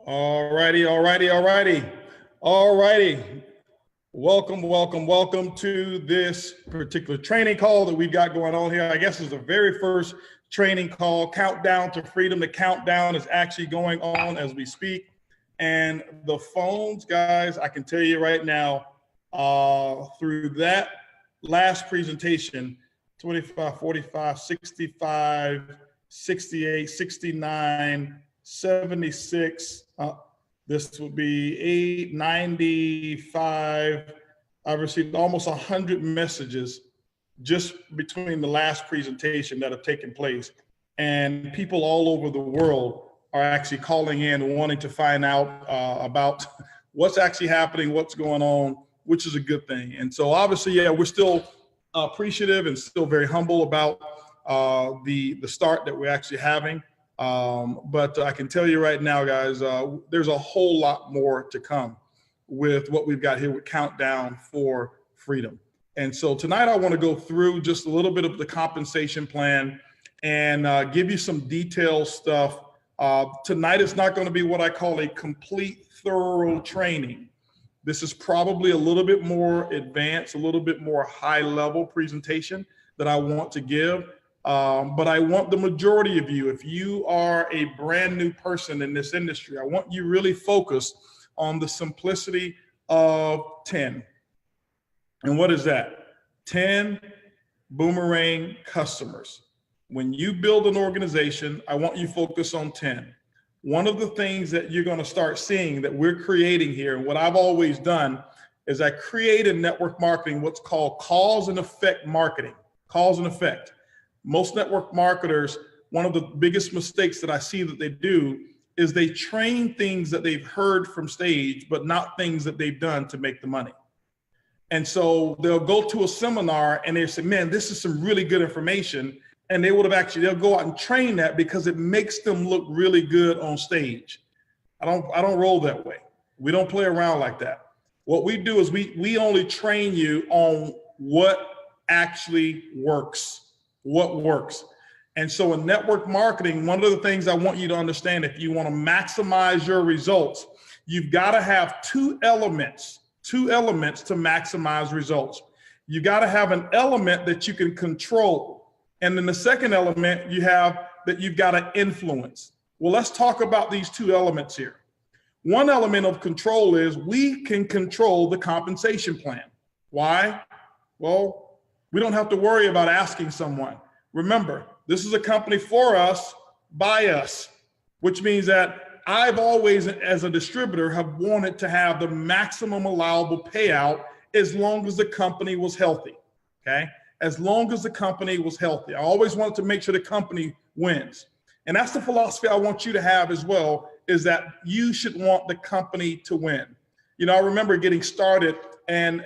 All righty, all righty, all righty, all righty. Welcome to this particular training call that we've got going on here. I guess it's the very first training call, Countdown to Freedom. The countdown is actually going on as we speak. And the phones, guys, I can tell you right now, through that last presentation, 25, 45, 65, 68, 69, 76, this would be 895. I've received almost 100 messages just between the last presentation that have taken place. And people all over the world are actually calling in and wanting to find out about what's actually happening, what's going on, which is a good thing. And so obviously, yeah, we're still appreciative and still very humble about the start that we're actually having. But I can tell you right now, guys, there's a whole lot more to come with what we've got here with Countdown for Freedom. And so tonight I want to go through just a little bit of the compensation plan and give you some detailed stuff. Tonight is not going to be what I call a complete, thorough training. This is probably a little bit more advanced, a little bit more high-level presentation that I want to give. But I want the majority of you, if you are a brand new person in this industry, I want you really focused on the simplicity of 10. And what is that? 10 boomerang customers. When you build an organization, I want you focus on 10. One of the things that you're going to start seeing that we're creating here, and what I've always done, is I create in network marketing what's called cause and effect marketing. Cause and effect. Most network marketers, one of the biggest mistakes that I see that they do is they train things that they've heard from stage, but not things that they've done to make the money. And so they'll go to a seminar and they say, man, this is some really good information. And they would have they'll go out and train that because it makes them look really good on stage. I don't roll that way. We don't play around like that. What we do is we only train you on what actually works. What works. And so in network marketing, one of the things I want you to understand, if you want to maximize your results, you've got to have two elements to maximize results. You got to have an element that you can control. And then the second element you have that you've got to influence. Well, let's talk about these two elements here. One element of control is we can control the compensation plan. Why? Well, we don't have to worry about asking someone. Remember, this is a company for us, by us, which means that I've always, as a distributor, have wanted to have the maximum allowable payout as long as the company was healthy, okay? As long as the company was healthy. I always wanted to make sure the company wins. And that's the philosophy I want you to have as well, is that you should want the company to win. You know, I remember getting started and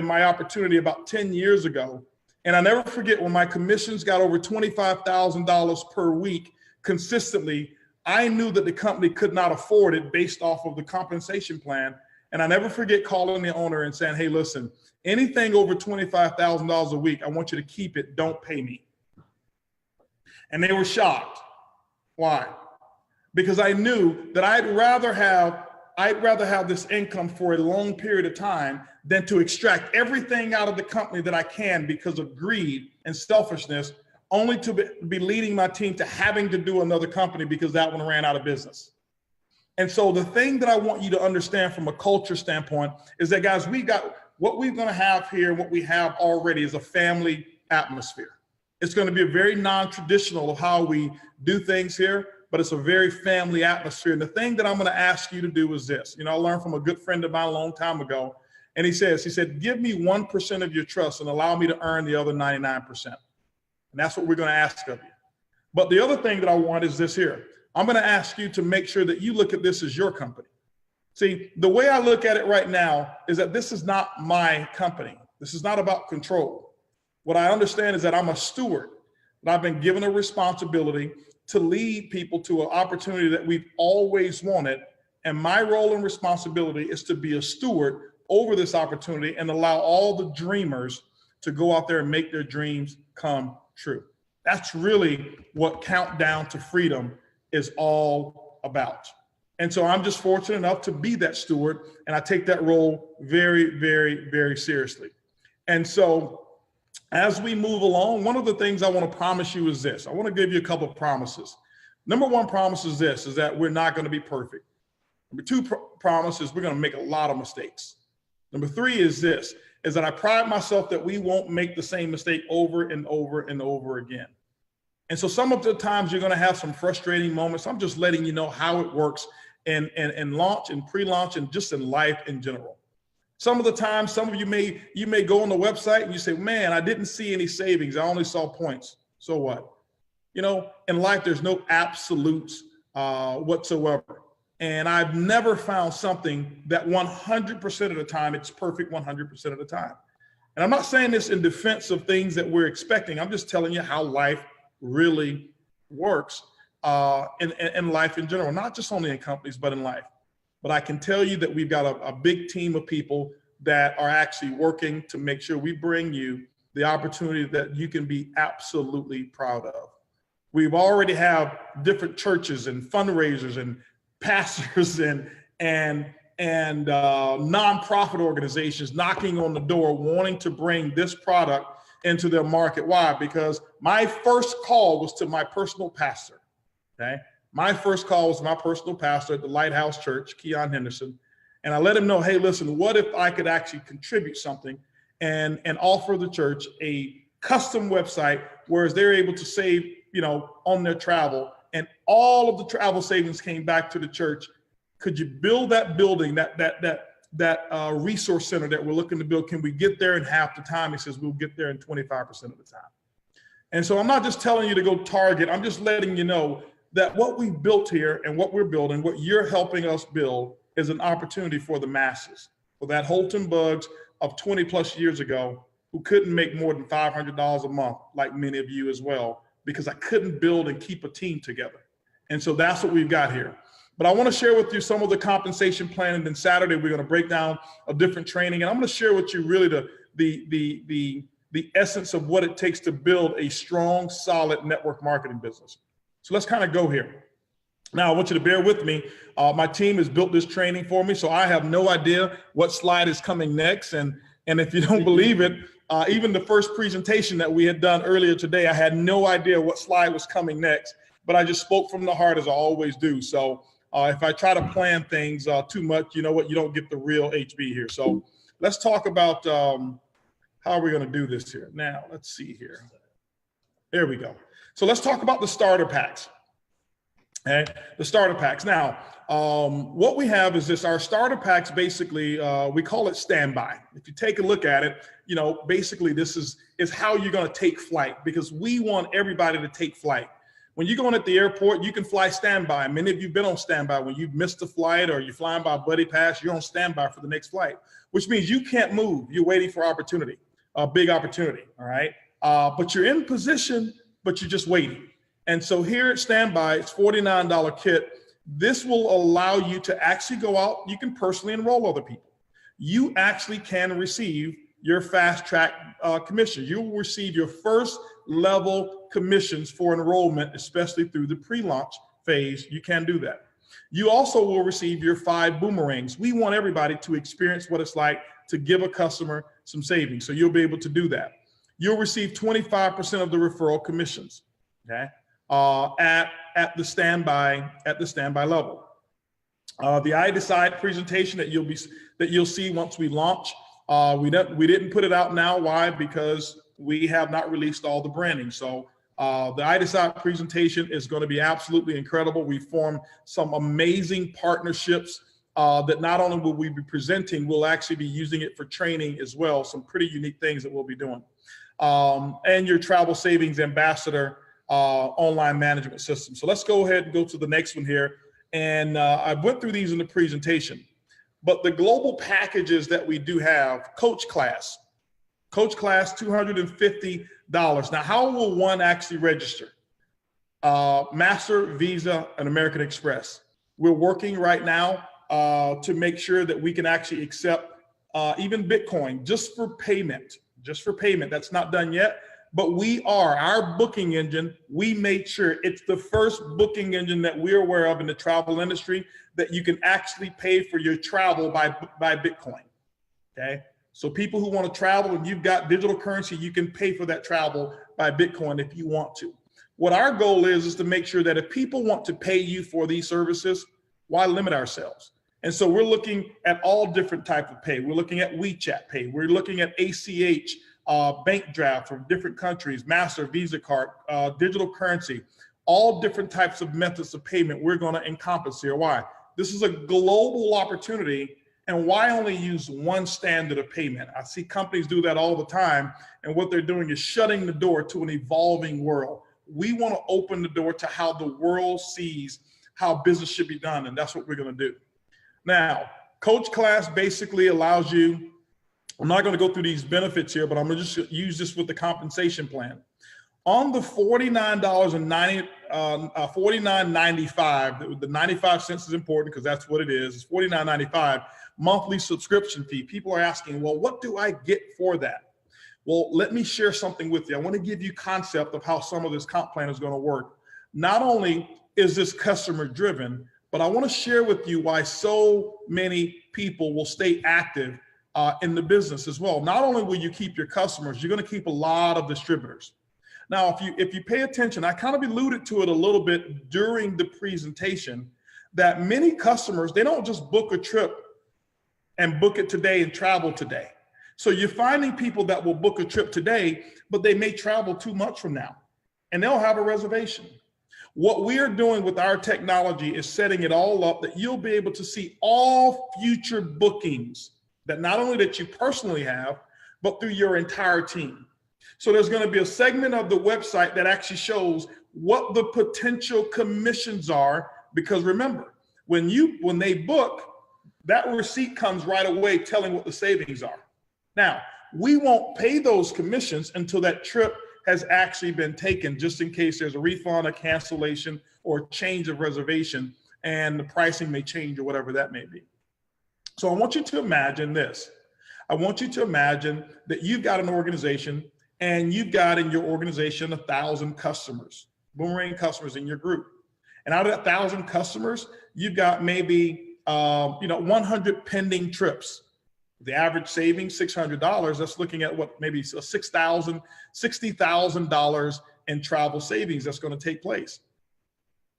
my opportunity about 10 years ago. And I never forget when my commissions got over $25,000 per week consistently, I knew that the company could not afford it based off of the compensation plan. And I never forget calling the owner and saying, hey, listen, anything over $25,000 a week, I want you to keep it, don't pay me. And they were shocked. Why? Because I knew that I'd rather have this income for a long period of time than to extract everything out of the company that I can because of greed and selfishness, only to be leading my team to having to do another company because that one ran out of business. And so the thing that I want you to understand from a culture standpoint is that, guys, what we're going to have here, what we have already is a family atmosphere. It's going to be a very non-traditional of how we do things here, but it's a very family atmosphere. And the thing that I'm going to ask you to do is this. You know, I learned from a good friend of mine a long time ago, and he said, give me 1% of your trust and allow me to earn the other 99%. And that's what we're going to ask of you. But the other thing that I want is this here. I'm going to ask you to make sure that you look at this as your company. See, the way I look at it right now is that this is not my company. This is not about control. What I understand is that I'm a steward, that I've been given a responsibility to lead people to an opportunity that we've always wanted. And my role and responsibility is to be a steward over this opportunity and allow all the dreamers to go out there and make their dreams come true. That's really what Countdown to Freedom is all about. And so I'm just fortunate enough to be that steward, and I take that role very, very, very seriously. And so as we move along, one of the things I want to promise you is this. I want to give you a couple of promises. Number one promise is this, is that we're not going to be perfect. Number two promise is we're going to make a lot of mistakes. Number three is this, is that I pride myself that we won't make the same mistake over and over and over again. And so some of the times you're going to have some frustrating moments. I'm just letting you know how it works in launch and pre-launch and just in life in general. Some of the times, some of you may go on the website and you say, man, I didn't see any savings. I only saw points. So what? You know, in life, there's no absolutes whatsoever. And I've never found something that 100% of the time, it's perfect 100% of the time. And I'm not saying this in defense of things that we're expecting. I'm just telling you how life really works in life in general, not just only in companies, but in life. But I can tell you that we've got a big team of people that are actually working to make sure we bring you the opportunity that you can be absolutely proud of. We've already have different churches and fundraisers and pastors and nonprofit organizations knocking on the door, wanting to bring this product into their market. Why? Because my first call was to my personal pastor. Okay, my first call was to my personal pastor at the Lighthouse Church, Keon Henderson, and I let him know, hey, listen, what if I could actually contribute something and offer the church a custom website, whereas they're able to save, you know, on their travel, and all of the travel savings came back to the church. Could you build that building, that resource center that we're looking to build? Can we get there in half the time? He says, we'll get there in 25% of the time. And so I'm not just telling you to go target. I'm just letting you know that what we built here and what we're building, what you're helping us build, is an opportunity for the masses, for that Holton Bugs of 20 plus years ago who couldn't make more than $500 a month, like many of you as well, because I couldn't build and keep a team together. And so that's what we've got here. But I want to share with you some of the compensation plan, and then Saturday we're going to break down a different training, and I'm going to share with you really the essence of what it takes to build a strong, solid network marketing business. So let's kind of go here. Now, I want you to bear with me. My team has built this training for me, so I have no idea what slide is coming next. And if you don't believe it, even the first presentation that we had done earlier today, I had no idea what slide was coming next, but I just spoke from the heart as I always do. So if I try to plan things too much, you know what, you don't get the real HB here. So let's talk about how are we going to do this here. Now, let's see here. There we go. So let's talk about the starter packs. Okay, the starter packs. Now, what we have is this, our starter packs, basically, we call it standby. If you take a look at it, you know, basically this is how you're going to take flight, because we want everybody to take flight. When you're going at the airport, you can fly standby. Many of you have been on standby. When you've missed a flight or you're flying by buddy pass, you're on standby for the next flight, which means you can't move. You're waiting for opportunity, a big opportunity, all right? But you're in position, but you're just waiting. And so here at Standby, it's $49 kit. This will allow you to actually go out. You can personally enroll other people. You actually can receive your fast track commission. You will receive your first level commissions for enrollment, especially through the pre-launch phase. You can do that. You also will receive your 5 boomerangs. We want everybody to experience what it's like to give a customer some savings. So you'll be able to do that. You'll receive 25% of the referral commissions, okay? At the standby level. The I Decide presentation that you'll see once we launch. We didn't put it out now. Why? Because we have not released all the branding. So the I Decide presentation is going to be absolutely incredible. We formed some amazing partnerships that not only will we be presenting, we'll actually be using it for training as well. Some pretty unique things that we'll be doing. And your travel savings ambassador online management system. So let's go ahead and go to the next one here. And I went through these in the presentation, but the global packages that we do have, Coach Class, $250. Now, how will one actually register? Master, Visa, and American Express. We're working right now to make sure that we can actually accept even Bitcoin just for payment. That's not done yet. but our booking engine, we made sure it's the first booking engine that we're aware of in the travel industry that you can actually pay for your travel by Bitcoin, okay? So people who want to travel and you've got digital currency, you can pay for that travel by Bitcoin if you want to. What our goal is to make sure that if people want to pay you for these services, why limit ourselves? And so we're looking at all different types of pay. We're looking at WeChat Pay. We're looking at ACH, bank draft from different countries, Master, Visa card, digital currency, all different types of methods of payment we're going to encompass here. Why? This is a global opportunity. And why only use one standard of payment? I see companies do that all the time. And what they're doing is shutting the door to an evolving world. We want to open the door to how the world sees how business should be done. And that's what we're going to do. Now, Coach Class basically allows you, I'm not going to go through these benefits here, but I'm going to just use this with the compensation plan. On the $49.95, the 95 cents is important because that's what it is. It's $49.95 monthly subscription fee. People are asking, well, what do I get for that? Well, let me share something with you. I want to give you concept of how some of this comp plan is going to work. Not only is this customer driven, but I want to share with you why so many people will stay active in the business as well. Not only will you keep your customers, you're going to keep a lot of distributors. Now, if you pay attention, I kind of alluded to it a little bit during the presentation, that many customers, they don't just book a trip and book it today and travel today. So you're finding people that will book a trip today, but they may travel 2 months from now, and they'll have a reservation. What we are doing with our technology is setting it all up that you'll be able to see all future bookings that not only that you personally have, but through your entire team. So there's going to be a segment of the website that actually shows what the potential commissions are, because remember, when they book, that receipt comes right away telling what the savings are. Now, we won't pay those commissions until that trip has actually been taken, just in case there's a refund, a cancellation, or change of reservation, and the pricing may change or whatever that may be. So I want you to imagine this. I want you to imagine that you've got an organization and you've got in your organization 1,000 customers, Boomerang customers in your group. And out of that 1,000 customers, you've got maybe 100 pending trips. The average savings, $600, that's looking at what, maybe $60,000 in travel savings that's going to take place.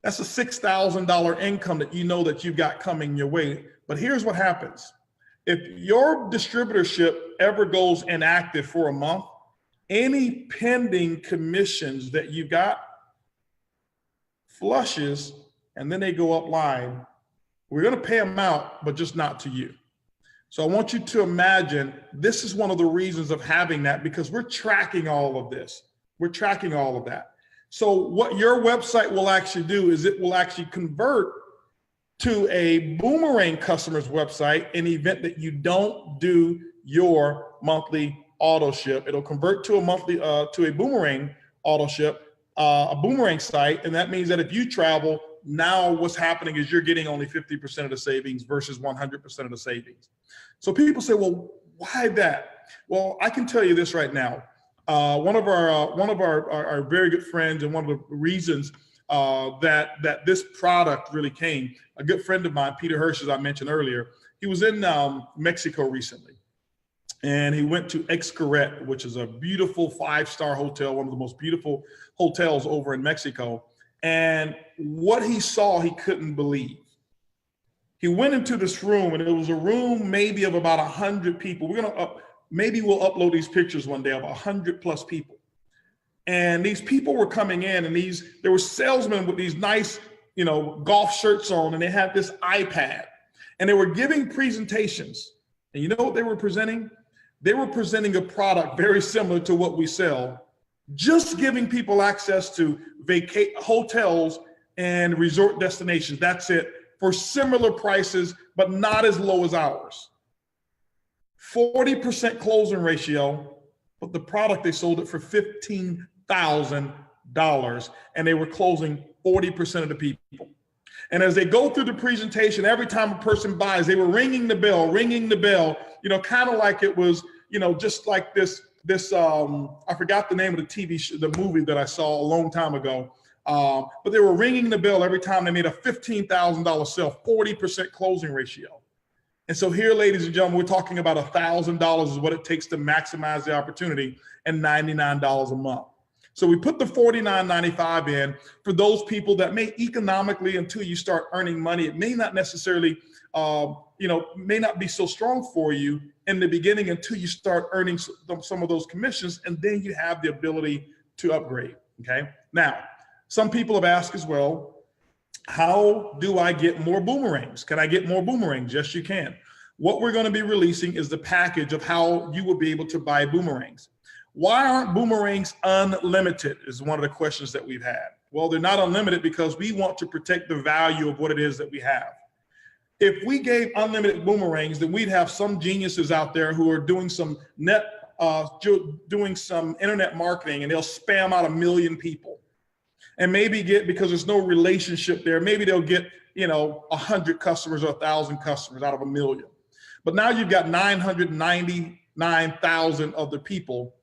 That's a $6,000 income that you know that you've got coming your way. But here's what happens. If your distributorship ever goes inactive for a month, any pending commissions that you got flushes, and then they go up line. We're going to pay them out, but just not to you. So I want you to imagine this is one of the reasons of having that, because we're tracking all of this. We're tracking all of that. So what your website will actually do is it will actually convert to a Boomerang customer's website in the event that you don't do your monthly auto ship. It'll convert to a monthly to a Boomerang auto ship, a Boomerang site, and that means that if you travel, now what's happening is you're getting only 50% of the savings versus 100% of the savings. So people say, well, why that? Well, I can tell you this right now. One of our very good friends, and one of the reasons that this product really came, a good friend of mine, Peter Hirsch, as I mentioned earlier, he was in Mexico recently. And he went to Xcaret, which is a beautiful 5-star hotel, one of the most beautiful hotels over in Mexico. And what he saw, he couldn't believe. He went into this room, and it was a room maybe of about 100 people. Maybe we'll upload these pictures one day of 100+ people. And these people were coming in, and there were salesmen with these nice, golf shirts on, and they had this iPad, and they were giving presentations. And you know what they were presenting? They were presenting a product very similar to what we sell, just giving people access to hotels and resort destinations. That's it, for similar prices, but not as low as ours. 40% closing ratio, but the product, they sold it for $15,000, and they were closing 40% of the people. And as they go through the presentation, every time a person buys, they were ringing the bell, kind of like it was, just like this this I forgot the name of the TV show, the movie that I saw a long time ago. But they were ringing the bell every time they made a $15,000 sale, 40% closing ratio. And so here, ladies and gentlemen, we're talking about $1,000 is what it takes to maximize the opportunity, and $99 a month. So we put the $49.95 in for those people that may economically, until you start earning money, it may not necessarily, may not be so strong for you in the beginning until you start earning some of those commissions, and then you have the ability to upgrade, okay? Now, some people have asked as well, how do I get more boomerangs? Can I get more boomerangs? Yes, you can. What we're going to be releasing is the package of how you will be able to buy boomerangs. Why aren't boomerangs unlimited is one of the questions that we've had. Well, they're not unlimited because we want to protect the value of what it is that we have. If we gave unlimited boomerangs, then we'd have some geniuses out there who are doing some internet marketing, and they'll spam out 1 million people. And maybe because there's no relationship there, maybe they'll get, 100 customers or 1,000 customers out of 1 million. But now you've got 999,000 other people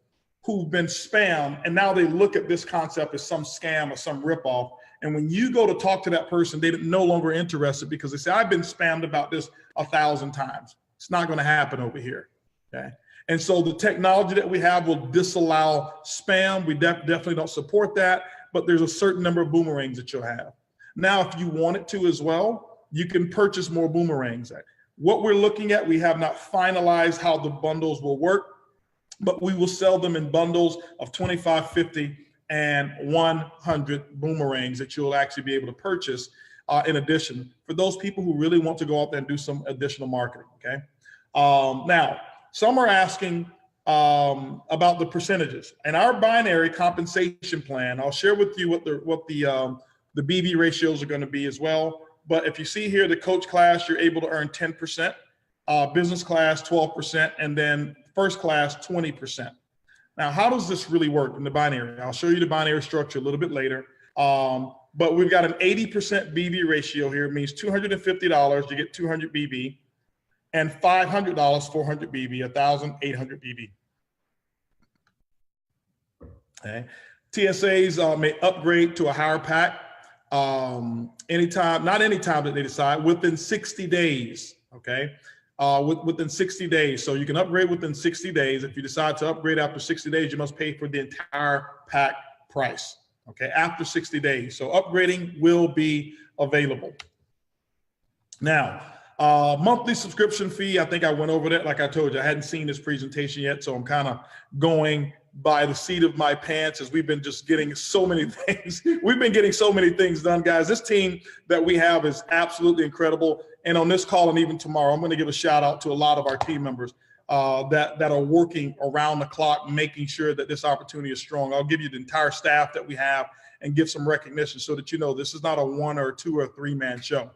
who've been spammed, and now they look at this concept as some scam or some ripoff. And when you go to talk to that person, they're no longer interested because they say, I've been spammed about this 1,000 times. It's not going to happen over here. Okay. And so the technology that we have will disallow spam. We definitely don't support that, but there's a certain number of boomerangs that you'll have. Now, if you wanted to as well, you can purchase more boomerangs. What we're looking at, we have not finalized how the bundles will work, but we will sell them in bundles of 25, 50, and 100 boomerangs that you'll actually be able to purchase in addition for those people who really want to go out there and do some additional marketing, okay? Now, some are asking about the percentages. And our binary compensation plan, I'll share with you what the BB ratios are going to be as well. But if you see here, the coach class, you're able to earn 10%, business class 12%, and then first class 20%. Now, how does this really work in the binary? I'll show you the binary structure a little bit later. But we've got an 80% BB ratio here. It means $250, you get 200 BB, and $500, 400 BB, 1,800 BB. Okay. TSAs may upgrade to a higher pack anytime, not anytime that they decide, within 60 days, okay? Within 60 days. So you can upgrade within 60 days. If you decide to upgrade after 60 days, you must pay for the entire pack price, okay, after 60 days. So upgrading will be available. Now, monthly subscription fee, I think I went over that. Like I told you, I hadn't seen this presentation yet, so I'm kind of going by the seat of my pants as we've been just getting so many things. We've been getting so many things done, guys. This team that we have is absolutely incredible. And on this call and even tomorrow, I'm going to give a shout out to a lot of our team members that are working around the clock, making sure that this opportunity is strong. I'll give you the entire staff that we have and give some recognition so that you know this is not a 1 or 2 or 3 man show.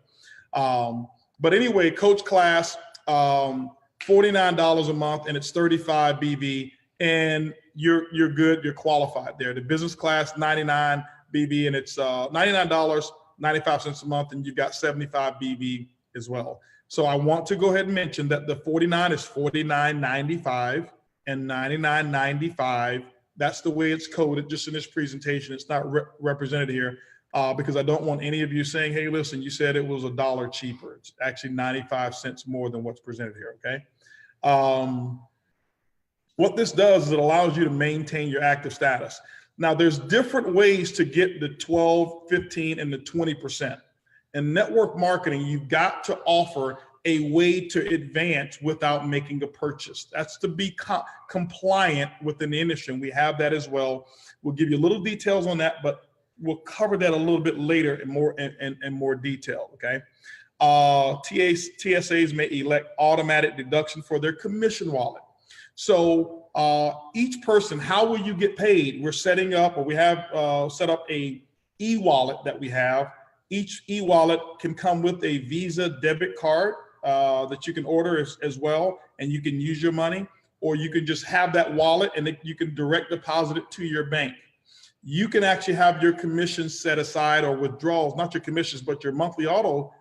But anyway, coach class, $49 a month, and it's 35 BB, and you're good, you're qualified there. The business class, 99 BB, and it's $99.95 a month, and you've got 75 BB as well. So I want to go ahead and mention that the 49 is $49.95 and $99.95. That's the way it's coded just in this presentation. It's not represented here. Because I don't want any of you saying, hey, listen, you said it was $1 cheaper. It's actually 95 cents more than what's presented here, okay? What this does is it allows you to maintain your active status. Now, there's different ways to get the 12, 15, and the 20%. In network marketing, you've got to offer a way to advance without making a purchase. That's to be compliant within the industry, and we have that as well. We'll give you a little details on that, but we'll cover that a little bit later in more detail, okay? TSAs may elect automatic deduction for their commission wallet. So each person, how will you get paid? We're setting up, or we have set up a e-wallet that we have. Each e-wallet can come with a Visa debit card that you can order as well, and you can use your money, or you can just have that wallet and you can direct deposit it to your bank. You can actually have your commissions set aside, or withdrawals, not your commissions, but your monthly auto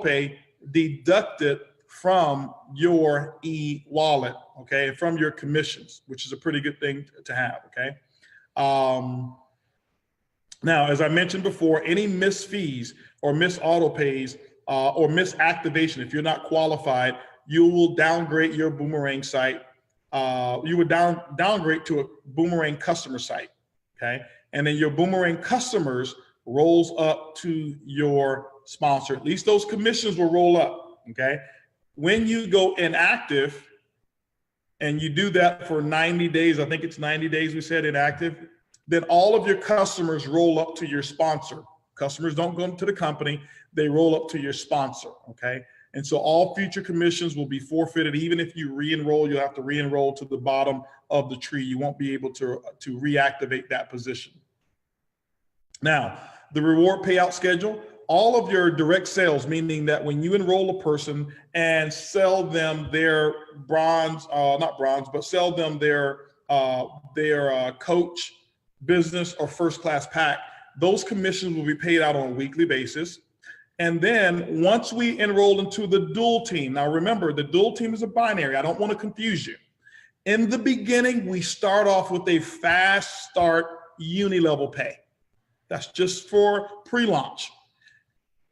pay deducted from your e-wallet, okay, from your commissions, which is a pretty good thing to have, okay? Now, as I mentioned before, any missed fees or missed auto pays or missed activation, if you're not qualified, you will downgrade your Boomerang site. You would downgrade to a Boomerang customer site, okay? And then your Boomerang customers rolls up to your sponsor. At least those commissions will roll up, okay? When you go inactive and you do that for 90 days, I think it's 90 days we said inactive, then all of your customers roll up to your sponsor. Customers don't go to the company, they roll up to your sponsor, okay? And so all future commissions will be forfeited. Even if you re-enroll, you'll have to re-enroll to the bottom of the tree. You won't be able to reactivate that position. Now, the reward payout schedule, all of your direct sales, meaning that when you enroll a person and sell them their sell them their coach, business, or first class pack, those commissions will be paid out on a weekly basis. And then once we enroll into the dual team, now remember, the dual team is a binary. I don't want to confuse you. In the beginning, we start off with a fast start uni-level pay. That's just for pre-launch.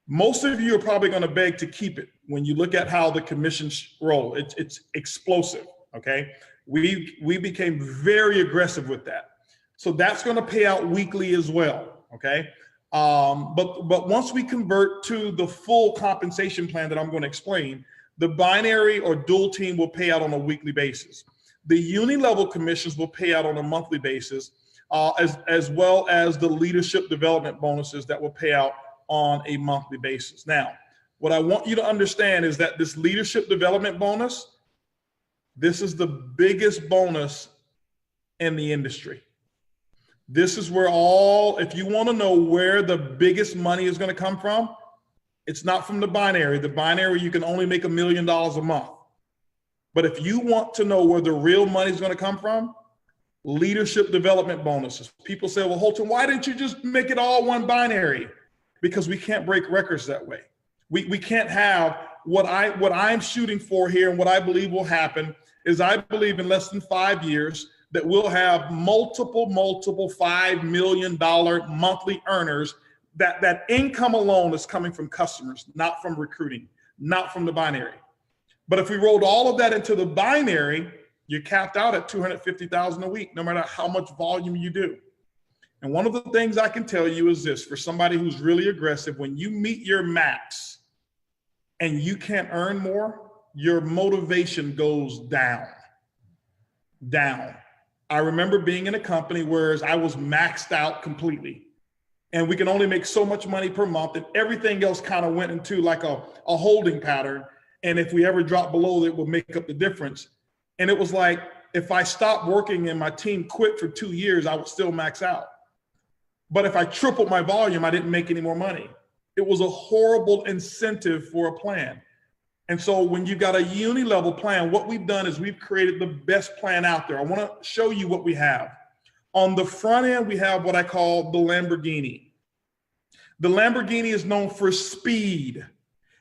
Most of you are probably going to beg to keep it when you look at how the commissions roll. It's explosive, okay? We became very aggressive with that. So that's going to pay out weekly as well, okay? But once we convert to the full compensation plan that I'm going to explain, the binary or dual team will pay out on a weekly basis. The uni-level commissions will pay out on a monthly basis, as well as the leadership development bonuses that will pay out on a monthly basis. Now, what I want you to understand is that this leadership development bonus, this is the biggest bonus in the industry. This is where if you want to know where the biggest money is going to come from, it's not from the binary. The binary, you can only make $1 million a month. But if you want to know where the real money is going to come from, leadership development bonuses. People say, well, Holton, why didn't you just make it all one binary? Because we can't break records that way. We can't have what I'm shooting for here, and what I believe will happen is I believe in less than 5 years that we'll have multiple $5 million monthly earners. That income alone is coming from customers, not from recruiting, not from the binary. But if we rolled all of that into the binary, you're capped out at $250,000 a week, no matter how much volume you do. And one of the things I can tell you is this: for somebody who's really aggressive, when you meet your max and you can't earn more, your motivation goes down. I remember being in a company where I was maxed out completely, and we can only make so much money per month, and everything else kind of went into like a holding pattern. And if we ever dropped below, it would make up the difference. And it was like, if I stopped working and my team quit for 2 years, I would still max out. But if I tripled my volume, I didn't make any more money. It was a horrible incentive for a plan. And so when you've got a uni-level plan, what we've done is we've created the best plan out there. I want to show you what we have. On the front end, we have what I call the Lamborghini. The Lamborghini is known for speed.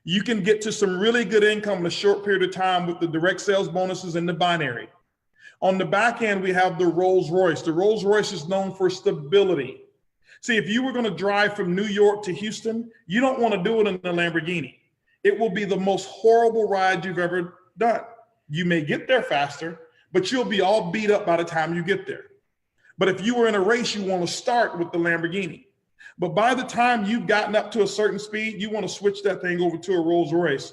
You can get to some really good income in a short period of time with the direct sales bonuses and the binary. On the back end, we have the Rolls Royce. The Rolls Royce is known for stability. See, if you were going to drive from New York to Houston, you don't want to do it in the Lamborghini. It will be the most horrible ride you've ever done. You may get there faster, but you'll be all beat up by the time you get there. But if you were in a race, you want to start with the Lamborghini. But by the time you've gotten up to a certain speed, you want to switch that thing over to a Rolls Royce.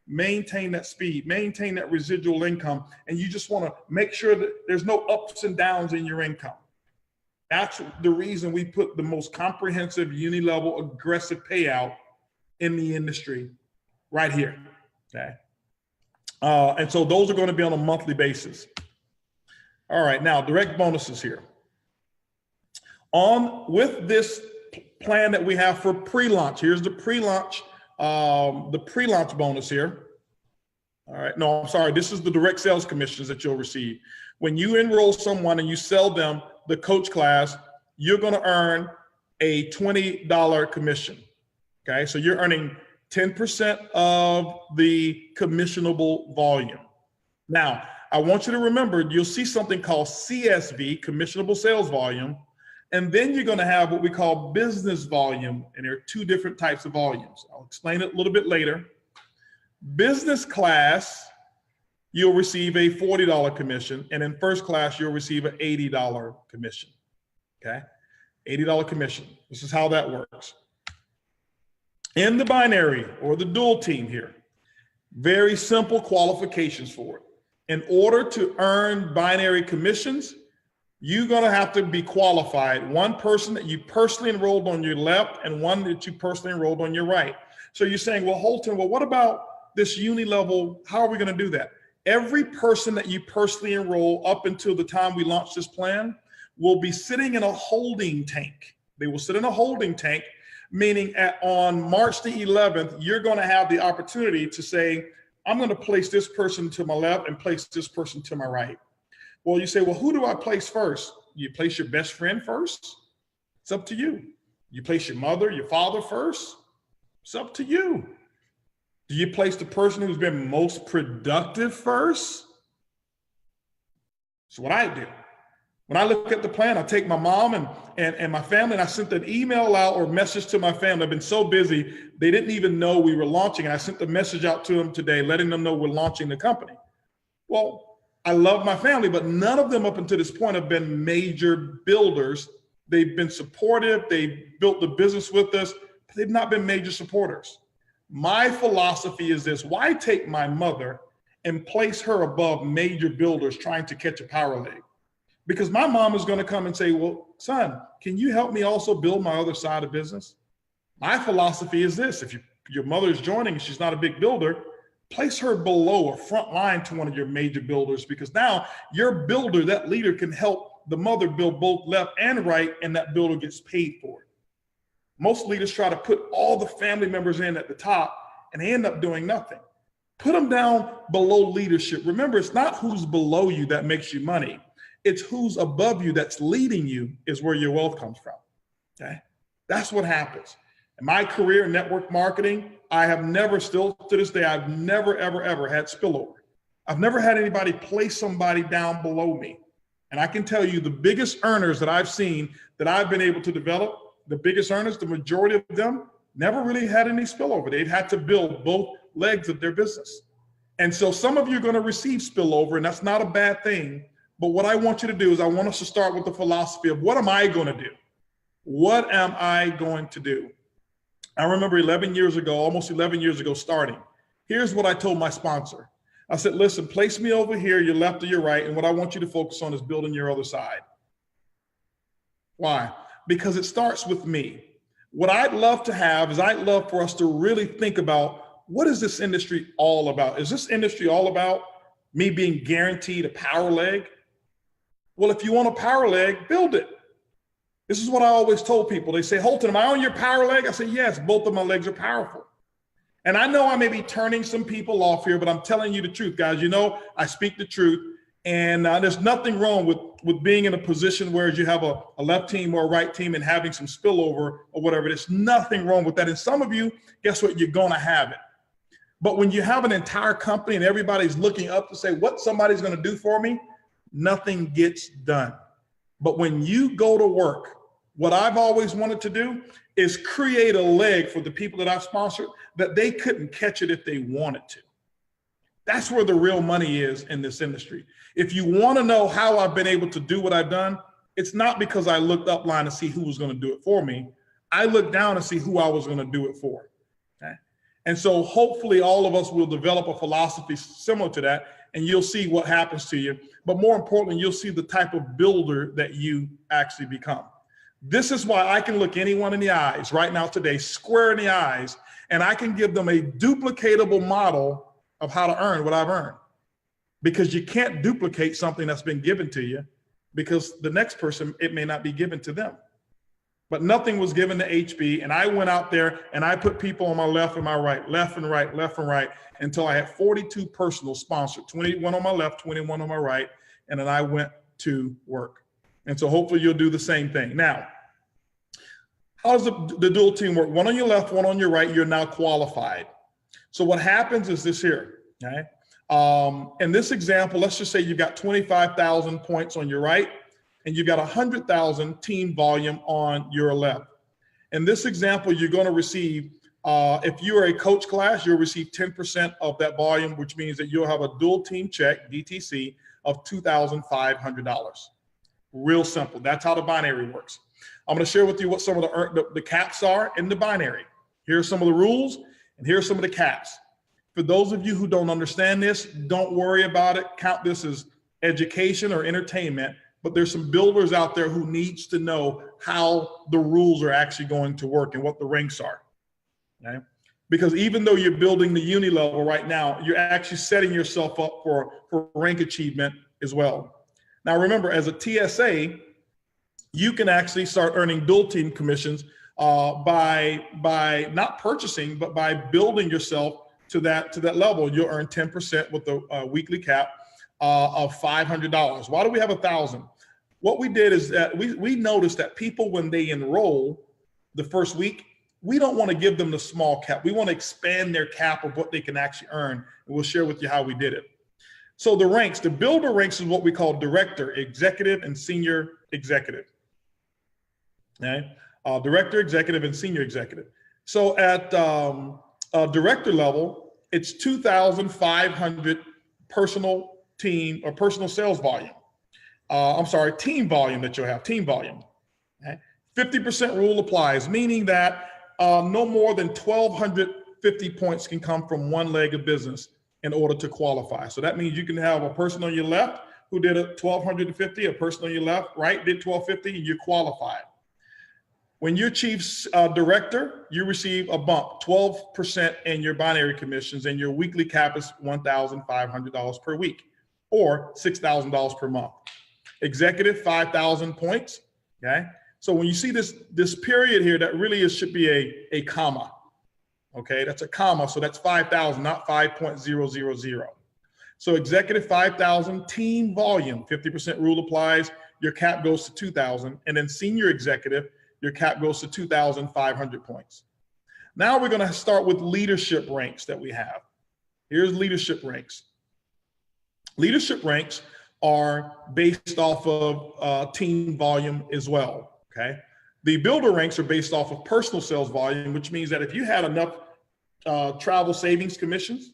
Maintain that speed, maintain that residual income, and you just want to make sure that there's no ups and downs in your income. That's the reason we put the most comprehensive uni-level aggressive payout in the industry right here, okay? And so those are going to be on a monthly basis. All right, now direct bonuses here. With this plan that we have for pre-launch, here's the pre-launch bonus here. All right, no, I'm sorry, this is the direct sales commissions that you'll receive. When you enroll someone and you sell them the coach class, you're going to earn a $20 commission. Okay, so you're earning 10% of the commissionable volume. Now, I want you to remember, you'll see something called CSV, commissionable sales volume, and then you're going to have what we call business volume, and there are two different types of volumes. I'll explain it a little bit later. Business class, you'll receive a $40 commission, and in first class, you'll receive an $80 commission, okay? $80 commission. This is how that works. In the binary or the dual team here, very simple qualifications for it. In order to earn binary commissions, you're going to have to be qualified. One person that you personally enrolled on your left and one that you personally enrolled on your right. So you're saying, well, Holton, well, what about this uni level? How are we going to do that? Every person that you personally enroll up until the time we launch this plan will be sitting in a holding tank. They will sit in a holding tank, meaning on March the 11th, you're going to have the opportunity to say, I'm going to place this person to my left and place this person to my right. Well, you say, well, who do I place first? You place your best friend first? It's up to you. You place your mother, your father first? It's up to you. Do you place the person who's been most productive first? That's what I do. When I look at the plan, I take my mom and my family, and I sent an email out or message to my family. I've been so busy, they didn't even know we were launching. And I sent the message out to them today, letting them know we're launching the company. Well, I love my family, but none of them up until this point have been major builders. They've been supportive. They've built the business with us, but they've not been major supporters. My philosophy is this: why take my mother and place her above major builders trying to catch a power leg? Because my mom is going to come and say, well, son, can you help me also build my other side of business? My philosophy is this: if your mother is joining and she's not a big builder, place her below or front line to one of your major builders, because now your builder, that leader, can help the mother build both left and right, and that builder gets paid for it. Most leaders try to put all the family members in at the top, and they end up doing nothing. Put them down below leadership. Remember, it's not who's below you that makes you money. It's who's above you that's leading you is where your wealth comes from, okay? That's what happens. In my career in network marketing, I have never, still to this day, I've never, ever, ever had spillover. I've never had anybody place somebody down below me. And I can tell you the biggest earners that I've seen that I've been able to develop, the biggest earners, the majority of them never really had any spillover. They've had to build both legs of their business. And so some of you are going to receive spillover, and that's not a bad thing. But what I want you to do is I want us to start with the philosophy of, what am I going to do? What am I going to do? I remember 11 years ago, almost 11 years ago starting. Here's what I told my sponsor. I said, listen, place me over here, your left or your right, and what I want you to focus on is building your other side. Why? Because it starts with me. What I'd love to have is I'd love for us to really think about, what is this industry all about? Is this industry all about me being guaranteed a power leg? Well, if you want a power leg, build it. This is what I always told people. They say, Holton, am I on your power leg? I say, yes, both of my legs are powerful. And I know I may be turning some people off here, but I'm telling you the truth, guys. You know, I speak the truth. And there's nothing wrong with being in a position where you have a left team or a right team and having some spillover or whatever. There's nothing wrong with that. And some of you, guess what? You're going to have it. But when you have an entire company and everybody's looking up to say what somebody's going to do for me, nothing gets done. But when you go to work, what I've always wanted to do is create a leg for the people that I've sponsored that they couldn't catch it if they wanted to. That's where the real money is in this industry. If you want to know how I've been able to do what I've done, it's not because I looked upline to see who was going to do it for me. I looked down to see who I was going to do it for. Okay? And so hopefully all of us will develop a philosophy similar to that, and you'll see what happens to you. But more importantly, you'll see the type of builder that you actually become. This is why I can look anyone in the eyes right now today, square in the eyes, and I can give them a duplicatable model of how to earn what I've earned. Because you can't duplicate something that's been given to you, because the next person, it may not be given to them. But nothing was given to HB, and I went out there and I put people on my left and my right, left and right, left and right, until I had 42 personal sponsored, 21 on my left, 21 on my right, and then I went to work. And so hopefully you'll do the same thing. Now, How does the dual team work? One on your left, one on your right, you're now qualified. So what happens is this here, okay? In this example, let's just say you've got 25,000 points on your right, and you've got 100,000 team volume on your left. In this example, you're gonna receive, if you are a coach class, you'll receive 10% of that volume, which means that you'll have a dual team check, DTC, of $2,500. Real simple, that's how the binary works. I'm gonna share with you what some of the caps are in the binary. Here are some of the rules, and here are some of the caps. For those of you who don't understand this, don't worry about it. Count this as education or entertainment, but there's some builders out there who needs to know how the rules are actually going to work and what the ranks are, okay? Because even though you're building the uni level right now, you're actually setting yourself up for rank achievement as well. Now remember, as a TSA, you can actually start earning dual team commissions by not purchasing, but by building yourself to that level. You'll earn 10% with the weekly cap of $500. Why do we have 1,000? What we did is that we noticed that people, when they enroll the first week, we don't want to give them the small cap. We want to expand their cap of what they can actually earn. And we'll share with you how we did it. So the ranks, the builder ranks is what we call director, executive, and senior executive. Okay? Director, executive, and senior executive. So at director level, it's 2,500 personal team or personal sales volume. I'm sorry, team volume that you'll have, team volume. Okay? 50% rule applies, meaning that no more than 1,250 points can come from one leg of business in order to qualify. So that means you can have a person on your left who did 1,250, a person on your left, right, did 1,250, and you're qualified. When you're chief director, you receive a bump, 12% in your binary commissions, and your weekly cap is $1,500 per week, or $6,000 per month. Executive, 5,000 points, okay? So when you see this period here, that really should be a comma, okay? That's a comma, so that's 5,000, not 5.000. So executive, 5,000, team volume, 50% rule applies, your cap goes to 2,000, and then senior executive, your cap goes to 2,500 points. Now we're gonna start with leadership ranks that we have. Here's leadership ranks. Leadership ranks are based off of team volume as well, okay? The builder ranks are based off of personal sales volume, which means that if you had enough travel savings commissions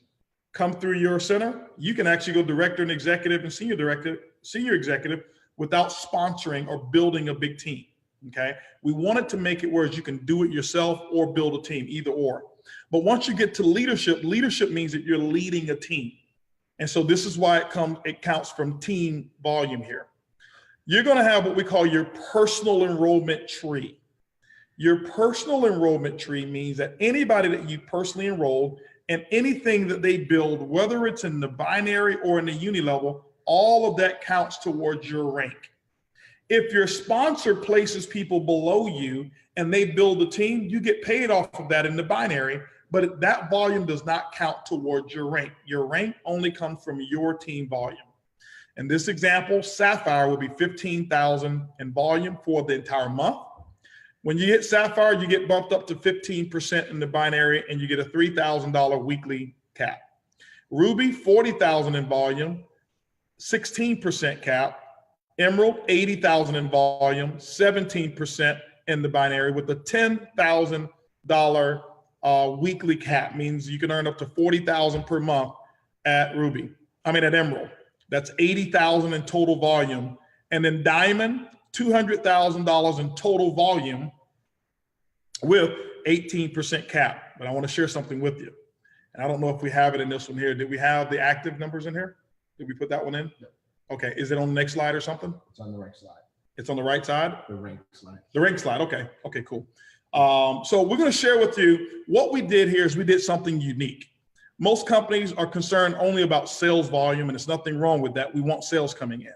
come through your center, you can actually go director and executive and senior executive without sponsoring or building a big team. Okay, we wanted to make it where you can do it yourself or build a team, either or. But once you get to leadership, leadership means that you're leading a team. And so this is why it counts from team volume here. You're gonna have what we call your personal enrollment tree. Your personal enrollment tree means that anybody that you personally enrolled and anything that they build, whether it's in the binary or in the uni level, all of that counts towards your rank. If your sponsor places people below you and they build a team, you get paid off of that in the binary, but that volume does not count towards your rank. Your rank only comes from your team volume. In this example, Sapphire will be 15,000 in volume for the entire month. When you hit Sapphire, you get bumped up to 15% in the binary and you get a $3,000 weekly cap. Ruby, 40,000 in volume, 16% cap. Emerald, 80,000 in volume, 17% in the binary with a $10,000 weekly cap, means you can earn up to 40,000 per month at Emerald. That's 80,000 in total volume. And then Diamond, $200,000 in total volume with 18% cap. But I want to share something with you. And I don't know if we have it in this one here. Did we have the active numbers in here? Did we put that one in? No. Okay, is it on the next slide or something? It's on the right side. It's on the right side? The rank slide. The rank slide, okay, cool. So we're gonna share with you, what we did here is we did something unique. Most companies are concerned only about sales volume, and there's nothing wrong with that. We want sales coming in.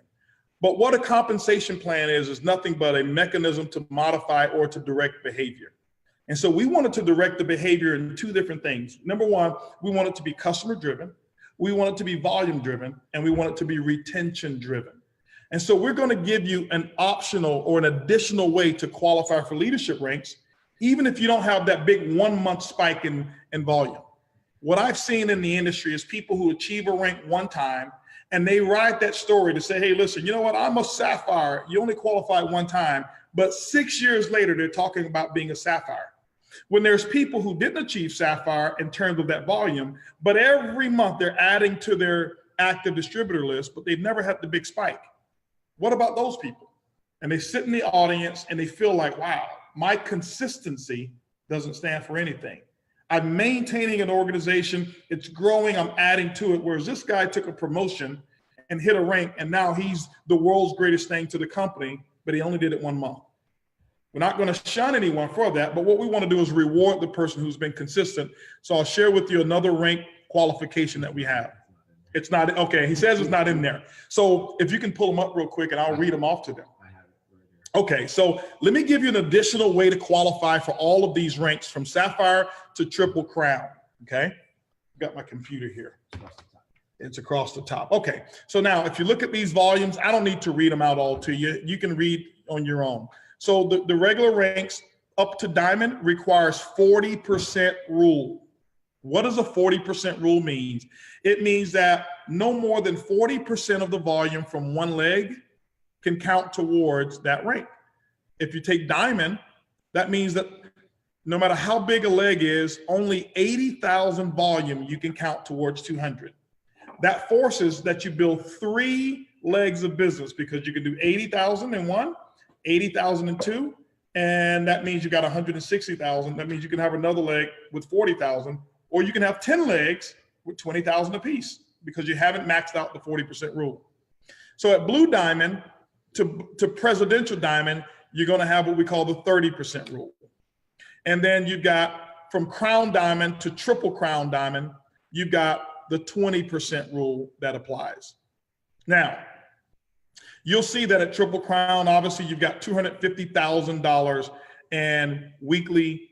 But what a compensation plan is nothing but a mechanism to modify or to direct behavior. And so we wanted to direct the behavior in two different things. Number one, we want it to be customer driven. We want it to be volume driven, and we want it to be retention driven. And so we're going to give you an optional or an additional way to qualify for leadership ranks even if you don't have that big 1 month spike in volume. What I've seen in the industry is people who achieve a rank one time and they write that story to say, hey, listen, you know what? I'm a Sapphire. You only qualified one time, but 6 years later, they're talking about being a Sapphire. When there's people who didn't achieve Sapphire in terms of that volume, but every month they're adding to their active distributor list, but they've never had the big spike. What about those people? And they sit in the audience and they feel like, wow, my consistency doesn't stand for anything. I'm maintaining an organization, it's growing, I'm adding to it, whereas this guy took a promotion and hit a rank, and now he's the world's greatest thing to the company, but he only did it 1 month. We're not going to shun anyone for that, but what we want to do is reward the person who's been consistent. So I'll share with you another rank qualification that we have. It's not, okay, he says it's not in there. So if you can pull them up real quick and I'll read them off to them. Okay, so let me give you an additional way to qualify for all of these ranks from Sapphire to Triple Crown, okay? I've got my computer here. It's across the top. Okay, so now if you look at these volumes, I don't need to read them out all to you. You can read on your own. So the regular ranks up to Diamond requires 40% rule. What does a 40% rule mean? It means that no more than 40% of the volume from one leg can count towards that rank. If you take Diamond, that means that no matter how big a leg is, only 80,000 volume you can count towards 200. That forces that you build 3 legs of business, because you can do 80,000 in one, 80,000 in two, and that means you got 160,000. That means you can have another leg with 40,000, or you can have 10 legs with 20,000 apiece because you haven't maxed out the 40% rule. So at Blue Diamond to Presidential Diamond, you're going to have what we call the 30% rule. And then you've got from Crown Diamond to Triple Crown Diamond, you've got the 20% rule that applies. Now, you'll see that at Triple Crown, obviously you've got $250,000 in weekly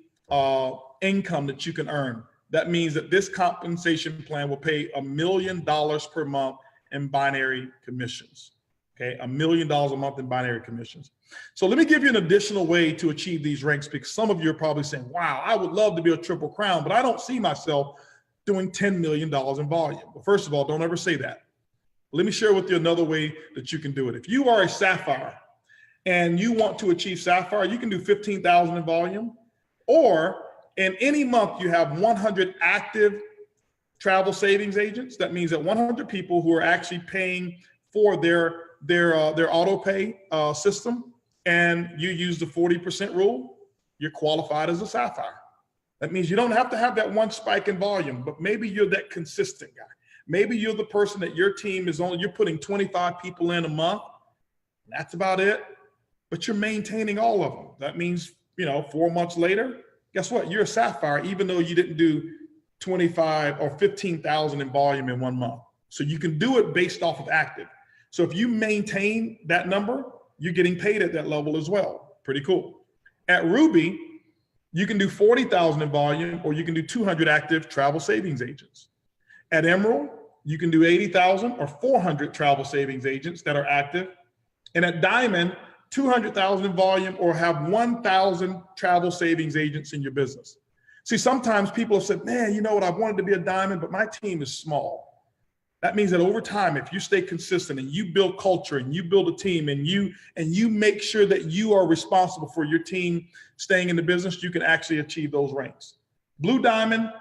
income that you can earn. That means that this compensation plan will pay $1 million per month in binary commissions. Okay, $1 million a month in binary commissions. So let me give you an additional way to achieve these ranks, because some of you are probably saying, wow, I would love to be a Triple Crown, but I don't see myself doing $10 million in volume. Well, first of all, don't ever say that. Let me share with you another way that you can do it. If you are a Sapphire and you want to achieve Sapphire, you can do 15,000 in volume, or in any month you have 100 active travel savings agents. That means that 100 people who are actually paying for their auto pay system, and you use the 40% rule, you're qualified as a Sapphire. That means you don't have to have that one spike in volume, but maybe you're that consistent guy. Maybe you're the person that your team is only, you're putting 25 people in a month. That's about it, but you're maintaining all of them. That means, 4 months later, guess what? You're a Sapphire, even though you didn't do 25 or 15,000 in volume in 1 month. So you can do it based off of active. So if you maintain that number, you're getting paid at that level as well. Pretty cool. At Ruby, you can do 40,000 in volume, or you can do 200 active travel savings agents. At Emerald, you can do 80,000 or 400 travel savings agents that are active. And at Diamond, 200,000 in volume, or have 1,000 travel savings agents in your business. See, sometimes people have said, man, you know what? I wanted to be a Diamond, but my team is small. That means that over time, if you stay consistent and you build culture and you build a team and you make sure that you are responsible for your team staying in the business, you can actually achieve those ranks. Blue Diamond,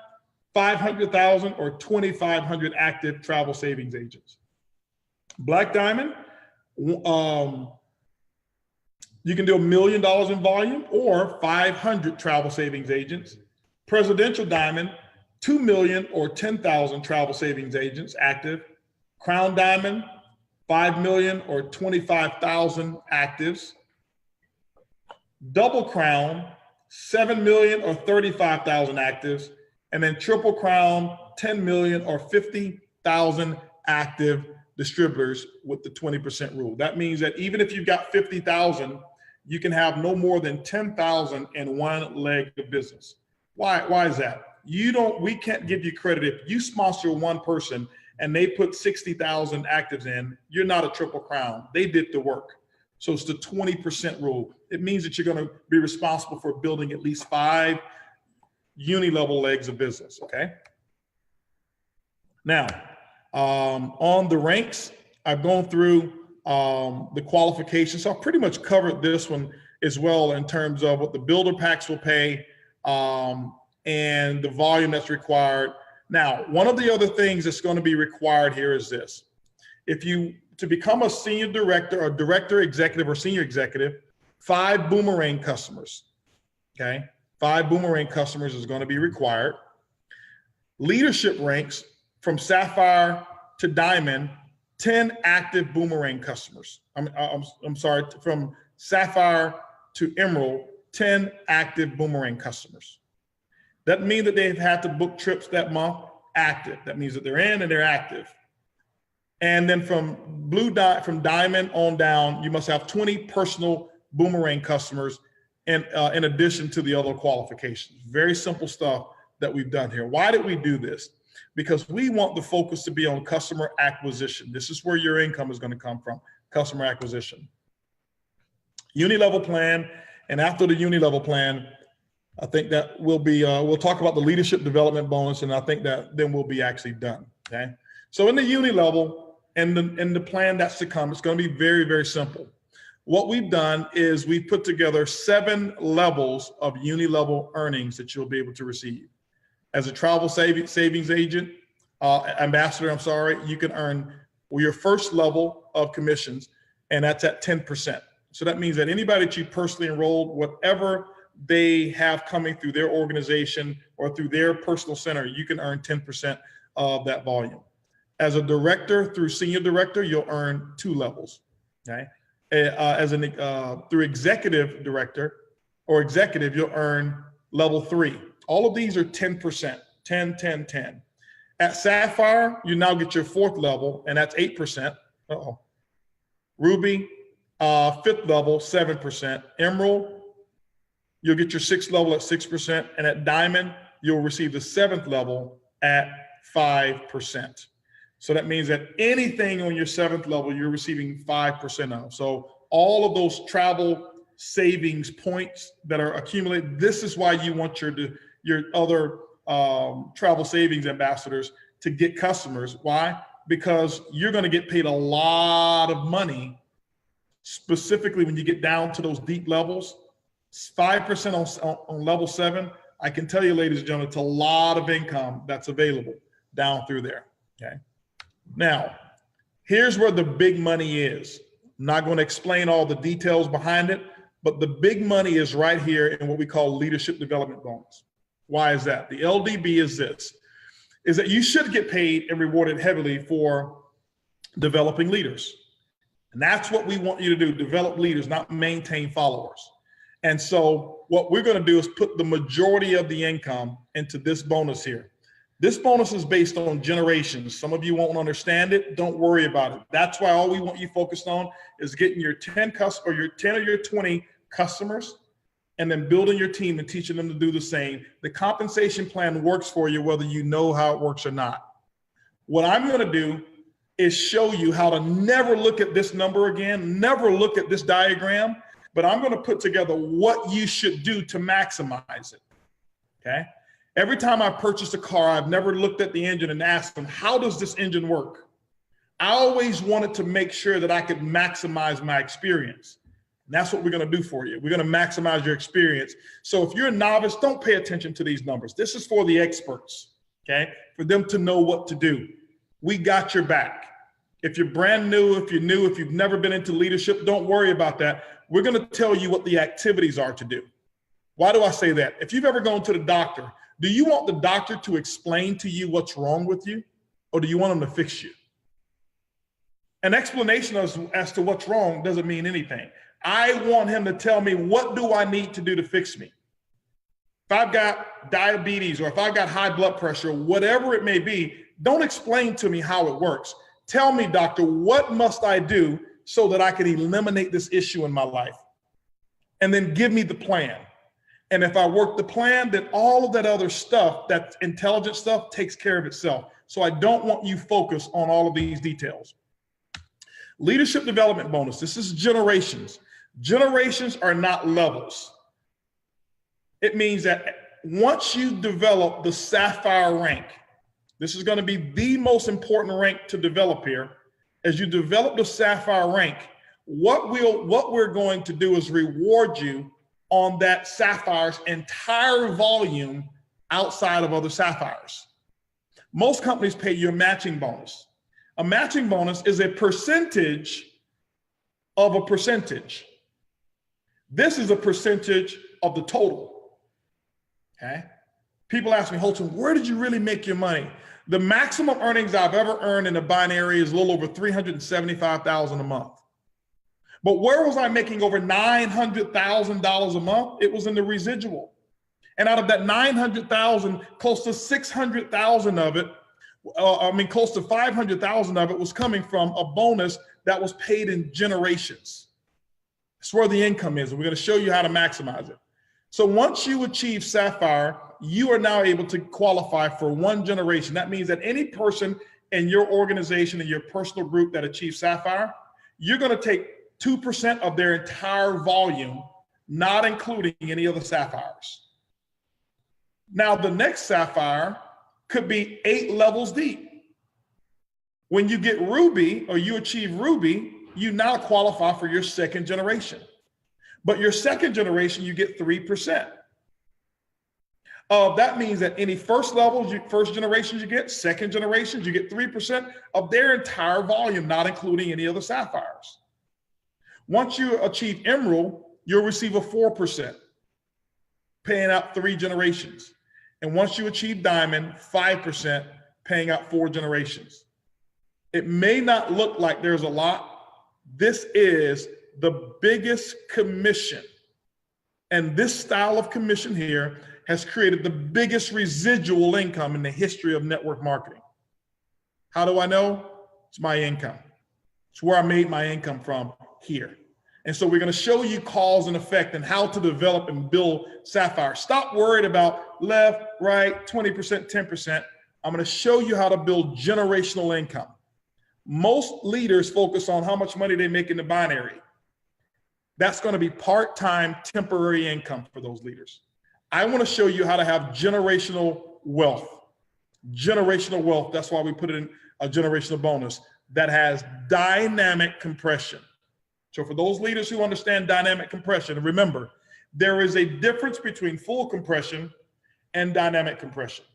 500,000 or 2,500 active travel savings agents. Black Diamond, you can do $1 million in volume or 500 travel savings agents. Presidential Diamond, 2 million or 10,000 travel savings agents active. Crown Diamond, 5 million or 25,000 actives. Double Crown, 7 million or 35,000 actives. And then Triple Crown, 10 million or 50,000 active distributors with the 20% rule. That means that even if you've got 50,000, you can have no more than 10,000 in one leg of business. Why is that? We can't give you credit if you sponsor one person and they put 60,000 actives in. You're not a Triple Crown. They did the work. So it's the 20% rule. It means that you're going to be responsible for building at least 5 uni-level legs of business, okay? Now, on the ranks, I've gone through the qualifications. So I've pretty much covered this one as well in terms of what the builder packs will pay and the volume that's required. Now, one of the other things that's going to be required here is this. To become a senior director or director executive or senior executive, 5 boomerang customers, okay? 5 boomerang customers is going to be required. Leadership ranks from Sapphire to Diamond, 10 active boomerang customers. I'm sorry, from Sapphire to Emerald, 10 active boomerang customers. That means that they've had to book trips that month active. That means that they're in and they're active. And then from Diamond on down, you must have 20 personal boomerang customers in addition to the other qualifications. Very simple stuff that we've done here. Why did we do this? Because we want the focus to be on customer acquisition. This is where your income is going to come from, customer acquisition. Uni-level plan, and after the uni-level plan, I think that we'll talk about the leadership development bonus, and I think that then we'll be actually done, okay? So in the uni-level and the plan that's to come, it's going to be very, very simple. What we've done is we've put together 7 levels of uni-level earnings that you'll be able to receive. As a travel savings agent, ambassador, I'm sorry, you can earn your first level of commissions, and that's at 10%. So that means that anybody that you personally enrolled, whatever they have coming through their organization or through their personal center, you can earn 10% of that volume. As a director through senior director, you'll earn 2 levels, okay? Through executive director or executive, you'll earn level 3. All of these are 10%, 10, 10, 10. At Sapphire, you now get your 4th level, and that's 8%. Ruby, 5th level, 7%. Emerald, you'll get your 6th level at 6%. And at Diamond, you'll receive the 7th level at 5%. So that means that anything on your 7th level, you're receiving 5% of. So all of those travel savings points that are accumulated, this is why you want your other travel savings ambassadors to get customers. Why? Because you're going to get paid a lot of money, specifically when you get down to those deep levels. 5% on level 7. I can tell you, ladies and gentlemen, it's a lot of income that's available down through there, okay? Now, here's where the big money is. I'm not going to explain all the details behind it, but the big money is right here in what we call leadership development bonus. Why is that? The LDB is this, is that you should get paid and rewarded heavily for developing leaders. And that's what we want you to do, develop leaders, not maintain followers. And so what we're going to do is put the majority of the income into this bonus here. This bonus is based on generations. Some of you won't understand it. Don't worry about it. That's why all we want you focused on is getting your 10 or your 20 customers, and then building your team and teaching them to do the same. The compensation plan works for you whether you know how it works or not. What I'm going to do is show you how to never look at this number again, never look at this diagram, but I'm going to put together what you should do to maximize it, okay? Every time I purchased a car, I've never looked at the engine and asked them, how does this engine work? I always wanted to make sure that I could maximize my experience. And that's what we're going to do for you. We're going to maximize your experience. So if you're a novice, don't pay attention to these numbers. This is for the experts, okay? For them to know what to do. We got your back. If you're brand new, if you've never been into leadership, don't worry about that. We're going to tell you what the activities are to do. Why do I say that? If you've ever gone to the doctor, do you want the doctor to explain to you what's wrong with you, or do you want them to fix you? An explanation as to what's wrong doesn't mean anything. I want him to tell me, what do I need to do to fix me? If I've got diabetes or if I've got high blood pressure, whatever it may be, don't explain to me how it works. Tell me, doctor, what must I do so that I can eliminate this issue in my life? And then give me the plan. And if I work the plan, then all of that other stuff, that intelligent stuff, takes care of itself. So I don't want you focused on all of these details. Leadership development bonus. This is generations. Generations are not levels. It means that once you develop the sapphire rank, this is going to be the most important rank to develop here. As you develop the sapphire rank, what we're going to do is reward you on that sapphire's entire volume outside of other sapphires. Most companies pay you a matching bonus. A matching bonus is a percentage of a percentage. This is a percentage of the total, okay? People ask me, Holton, where did you really make your money? The maximum earnings I've ever earned in a binary is a little over $375,000 a month. But where was I making over $900,000 a month? It was in the residual. And out of that 900,000, close to 600,000 of it, close to 500,000 of it was coming from a bonus that was paid in generations. That's where the income is. And we're going to show you how to maximize it. So once you achieve Sapphire, you are now able to qualify for one generation. That means that any person in your organization, in your personal group that achieves Sapphire, you're going to take 2% of their entire volume, not including any other Sapphires. Now, the next Sapphire could be 8 levels deep. When you get Ruby or you achieve Ruby, you now qualify for your second generation. But your second generation, you get 3%. That means that any first levels, first generations you get, second generations, you get 3% of their entire volume, not including any other Sapphires. Once you achieve Emerald, you'll receive a 4%, paying out 3 generations. And once you achieve Diamond, 5%, paying out 4 generations. It may not look like there's a lot. This is the biggest commission. And this style of commission here has created the biggest residual income in the history of network marketing. How do I know? It's my income. It's where I made my income from here. And so we're going to show you cause and effect and how to develop and build Sapphire. Stop worried about left, right, 20%, 10%. I'm going to show you how to build generational income. Most leaders focus on how much money they make in the binary. That's going to be part-time, temporary income for those leaders. I want to show you how to have generational wealth. Generational wealth, that's why we put it in a generational bonus that has dynamic compression. So for those leaders who understand dynamic compression, and remember, there is a difference between full compression and dynamic compression.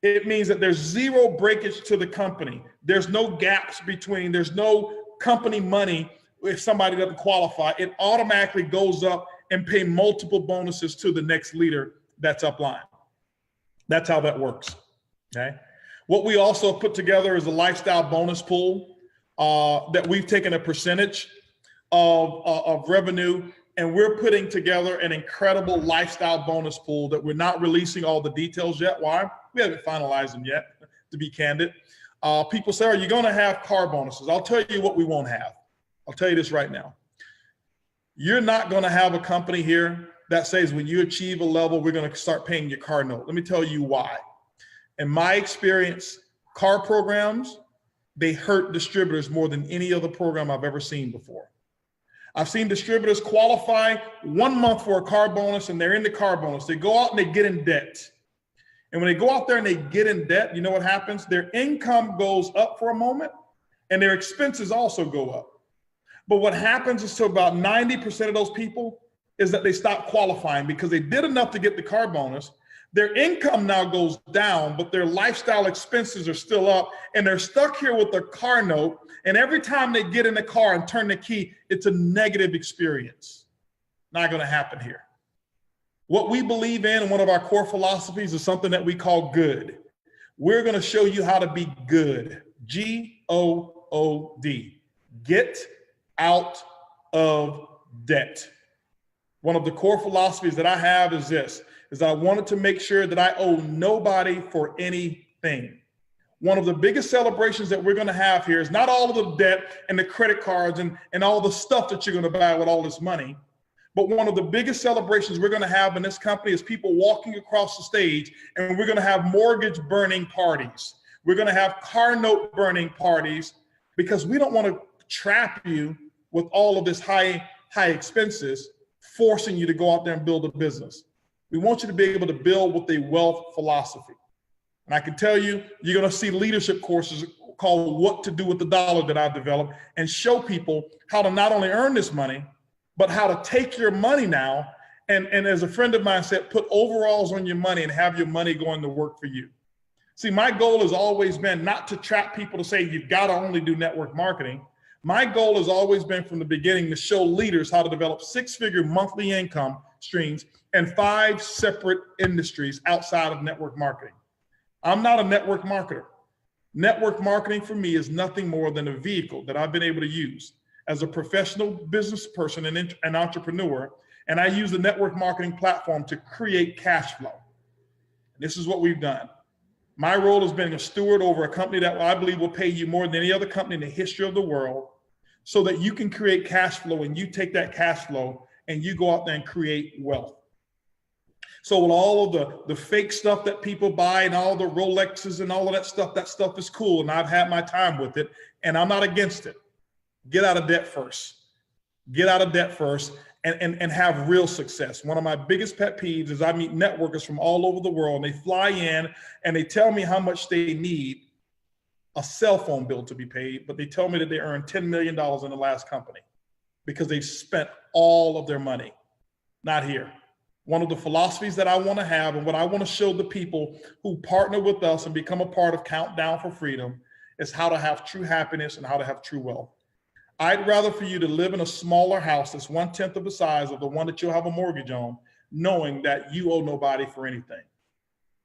It means that there's zero breakage to the company. There's no gaps between, there's no company money if somebody doesn't qualify. It automatically goes up and pay multiple bonuses to the next leader that's upline. That's how that works, okay? What we also put together is a lifestyle bonus pool that we've taken a percentage of revenue, and we're putting together an incredible lifestyle bonus pool that we're not releasing all the details yet. Why? We haven't finalized them yet, to be candid. People say, are you going to have car bonuses? I'll tell you what we won't have. I'll tell you this right now. You're not going to have a company here that says when you achieve a level, we're going to start paying your car note. Let me tell you why. In my experience, car programs, they hurt distributors more than any other program I've ever seen before. I've seen distributors qualify 1 month for a car bonus and they're in the car bonus. They go out and they get in debt. And when they go out there and they get in debt, you know what happens? Their income goes up for a moment and their expenses also go up. But what happens is to about 90% of those people is that they stop qualifying because they did enough to get the car bonus. Their income now goes down, but their lifestyle expenses are still up and they're stuck here with their car note. And every time they get in the car and turn the key, it's a negative experience. Not going to happen here. What we believe in, one of our core philosophies, is something that we call good. We're going to show you how to be good. G-O-O-D. Get out of debt. One of the core philosophies that I have is this, is I wanted to make sure that I owe nobody for anything. One of the biggest celebrations that we're going to have here is not all of the debt and the credit cards and all the stuff that you're going to buy with all this money. But one of the biggest celebrations we're going to have in this company is people walking across the stage, and we're going to have mortgage burning parties. We're going to have car note burning parties because we don't want to trap you with all of this high expenses, forcing you to go out there and build a business. We want you to be able to build with a wealth philosophy. And I can tell you, you're going to see leadership courses called What to Do with the Dollar that I've developed, and show people how to not only earn this money, but how to take your money now and as a friend of mine said, put overalls on your money and have your money going to work for you. See, my goal has always been not to trap people to say you've got to only do network marketing. My goal has always been from the beginning to show leaders how to develop 6-figure monthly income streams and 5 separate industries outside of network marketing. I'm not a network marketer. Network marketing for me is nothing more than a vehicle that I've been able to use as a professional business person and an entrepreneur. And I use the network marketing platform to create cash flow. This is what we've done. My role has been a steward over a company that I believe will pay you more than any other company in the history of the world, so that you can create cash flow, and you take that cash flow and you go out there and create wealth. So with all of the fake stuff that people buy and all the Rolexes and all of that stuff is cool. And I've had my time with it and I'm not against it. Get out of debt first. Get out of debt first and have real success. One of my biggest pet peeves is I meet networkers from all over the world, and they fly in and they tell me how much they need a cell phone bill to be paid, but they tell me that they earned $10 million in the last company because they've spent all of their money. Not here. One of the philosophies that I want to have, and what I want to show the people who partner with us and become a part of Countdown for Freedom, is how to have true happiness and how to have true wealth. I'd rather for you to live in a smaller house that's 1/10 of the size of the one that you'll have a mortgage on, knowing that you owe nobody for anything.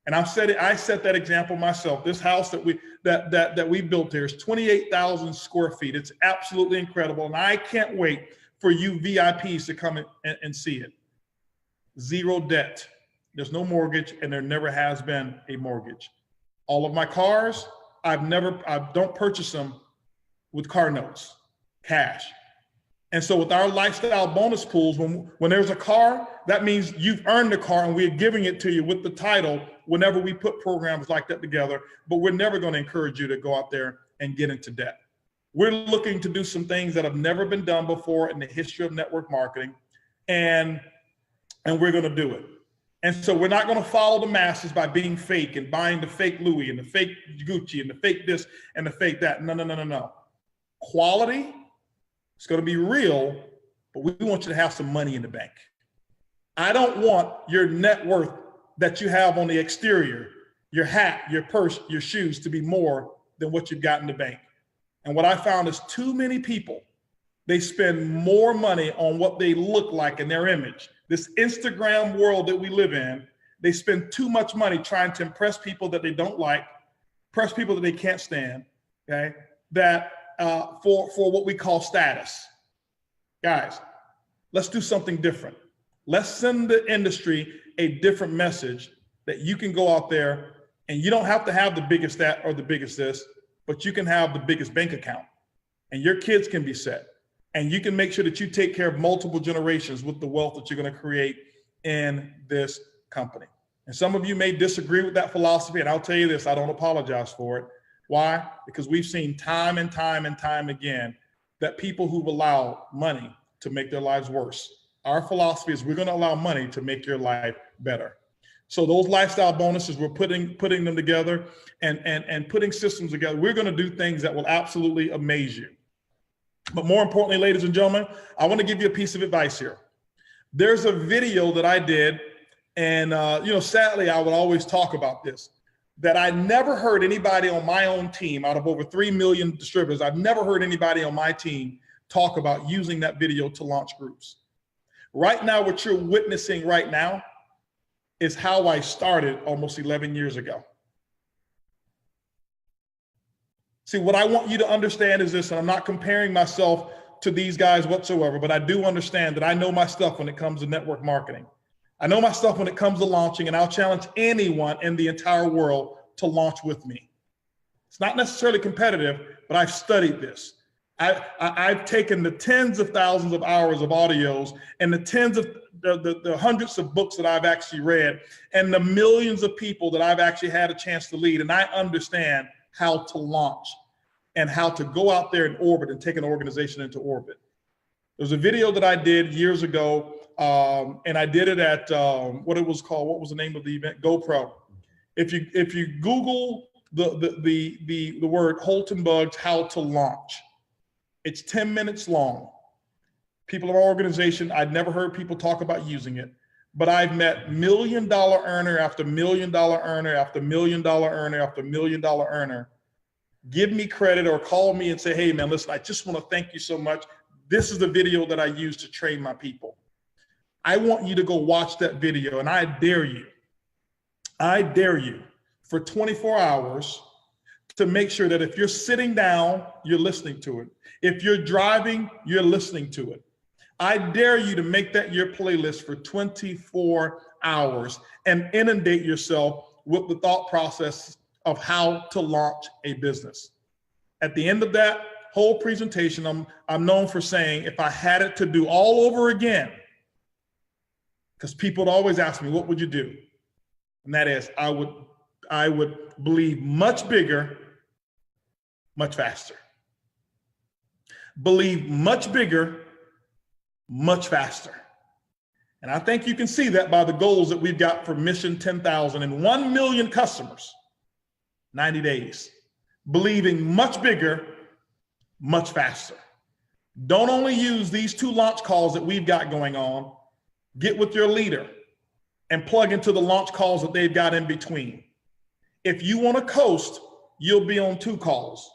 And I set that example myself. This house that we built here is 28,000 square feet. It's absolutely incredible. And I can't wait for you VIPs to come and see it. Zero debt. There's no mortgage, and there never has been a mortgage. All of my cars, I don't purchase them with car notes, cash. And so with our lifestyle bonus pools, when there's a car, that means you've earned the car, and we're giving it to you with the title whenever we put programs like that together. But we're never going to encourage you to go out there and get into debt. We're looking to do some things that have never been done before in the history of network marketing, and we're going to do it. And so we're not going to follow the masses by being fake and buying the fake Louis and the fake Gucci and the fake this and the fake that. No. Quality, it's going to be real, but we want you to have some money in the bank. I don't want your net worth that you have on the exterior, your hat, your purse, your shoes, to be more than what you've got in the bank. And what I found is too many people, they spend more money on what they look like in their image. This Instagram world that we live in, they spend too much money trying to impress people that they don't like, impress people that they can't stand, okay? That for what we call status. Guys, let's do something different. Let's send the industry a different message that you can go out there and you don't have to have the biggest that or the biggest this, but you can have the biggest bank account and your kids can be set. And you can make sure that you take care of multiple generations with the wealth that you're going to create in this company. And some of you may disagree with that philosophy. And I'll tell you this, I don't apologize for it. Why? Because we've seen time and time and time again that people who've allowed money to make their lives worse. Our philosophy is we're going to allow money to make your life better. So those lifestyle bonuses, we're putting them together and putting systems together. We're going to do things that will absolutely amaze you. But more importantly, ladies and gentlemen, I want to give you a piece of advice here. There's a video that I did, and sadly, I would always talk about this, that I never heard anybody on my own team, out of over 3 million distributors, I've never heard anybody on my team talk about using that video to launch groups. Right now, what you're witnessing right now is how I started almost 11 years ago. See, what I want you to understand is this, and I'm not comparing myself to these guys whatsoever, but I do understand that I know my stuff when it comes to network marketing. I know my stuff when it comes to launching, and I'll challenge anyone in the entire world to launch with me. It's not necessarily competitive, but I've studied this. I've taken the tens of thousands of hours of audios and the tens of the hundreds of books that I've actually read and the millions of people that I've actually had a chance to lead, and I understand how to launch. and how to go out there in orbit and take an organization into orbit. There's a video that I did years ago, and I did it at what was the name of the event? GoPro. If you Google the word Holton Bugs how to launch, it's 10 minutes long. People of our organization, I'd never heard people talk about using it, but I've met $1 million earner after $1 million earner after $1 million earner after $1 million earner give me credit or call me and say, hey man, listen, I just want to thank you so much. This is the video that I use to train my people. I want you to go watch that video, and I dare you for 24 hours to make sure that if you're sitting down, you're listening to it. If you're driving, you're listening to it. I dare you to make that your playlist for 24 hours and inundate yourself with the thought process of how to launch a business. At the end of that whole presentation, I'm known for saying, if I had it to do all over again, because people would always ask me, what would you do? And that is, I would believe much bigger, much faster. Believe much bigger, much faster. And I think you can see that by the goals that we've got for Mission 10,000 and 1 million customers, 90 days. Believing much bigger, much faster. Don't only use these 2 launch calls that we've got going on. Get with your leader and plug into the launch calls that they've got in between. If you want to coast, you'll be on 2 calls.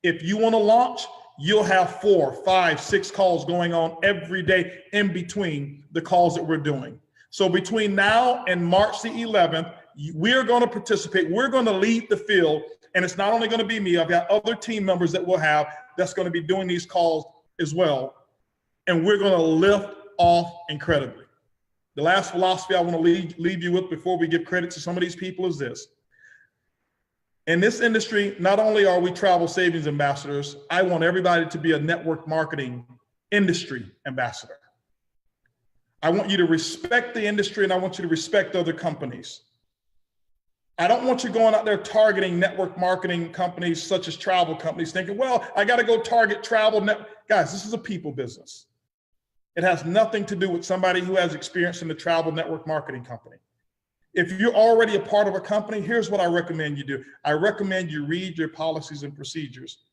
If you want to launch, you'll have 4, 5, 6 calls going on every day in between the calls that we're doing. So between now and March the 11th, we're going to participate. We're going to lead the field. And it's not only going to be me, I've got other team members that we'll have that's going to be doing these calls as well. And we're going to lift off incredibly. The last philosophy I want to leave you with before we give credit to some of these people is this. In this industry, not only are we travel savings ambassadors, I want everybody to be a network marketing industry ambassador. I want you to respect the industry, and I want you to respect other companies. I don't want you going out there targeting network marketing companies such as travel companies thinking, well, I got to go target travel. Guys, this is a people business. It has nothing to do with somebody who has experience in the travel network marketing company. If you're already a part of a company, here's what I recommend you do. I recommend you read your policies and procedures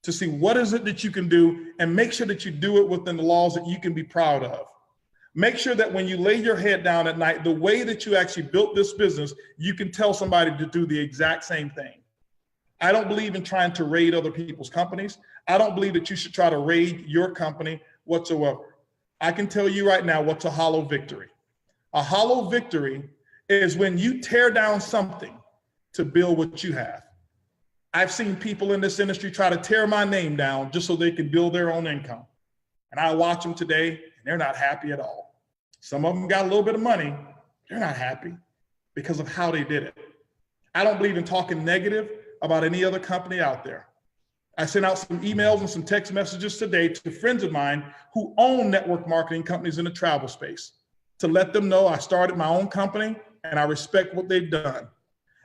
to see what is it that you can do, and make sure that you do it within the laws that you can be proud of. Make sure that when you lay your head down at night, the way that you actually built this business, you can tell somebody to do the exact same thing. I don't believe in trying to raid other people's companies. I don't believe that you should try to raid your company whatsoever. I can tell you right now what's a hollow victory. A hollow victory is when you tear down something to build what you have. I've seen people in this industry try to tear my name down just so they can build their own income. And I watch them today, and they're not happy at all. Some of them got a little bit of money. They're not happy because of how they did it. I don't believe in talking negative about any other company out there. I sent out some emails and some text messages today to friends of mine who own network marketing companies in the travel space to let them know I started my own company and I respect what they've done.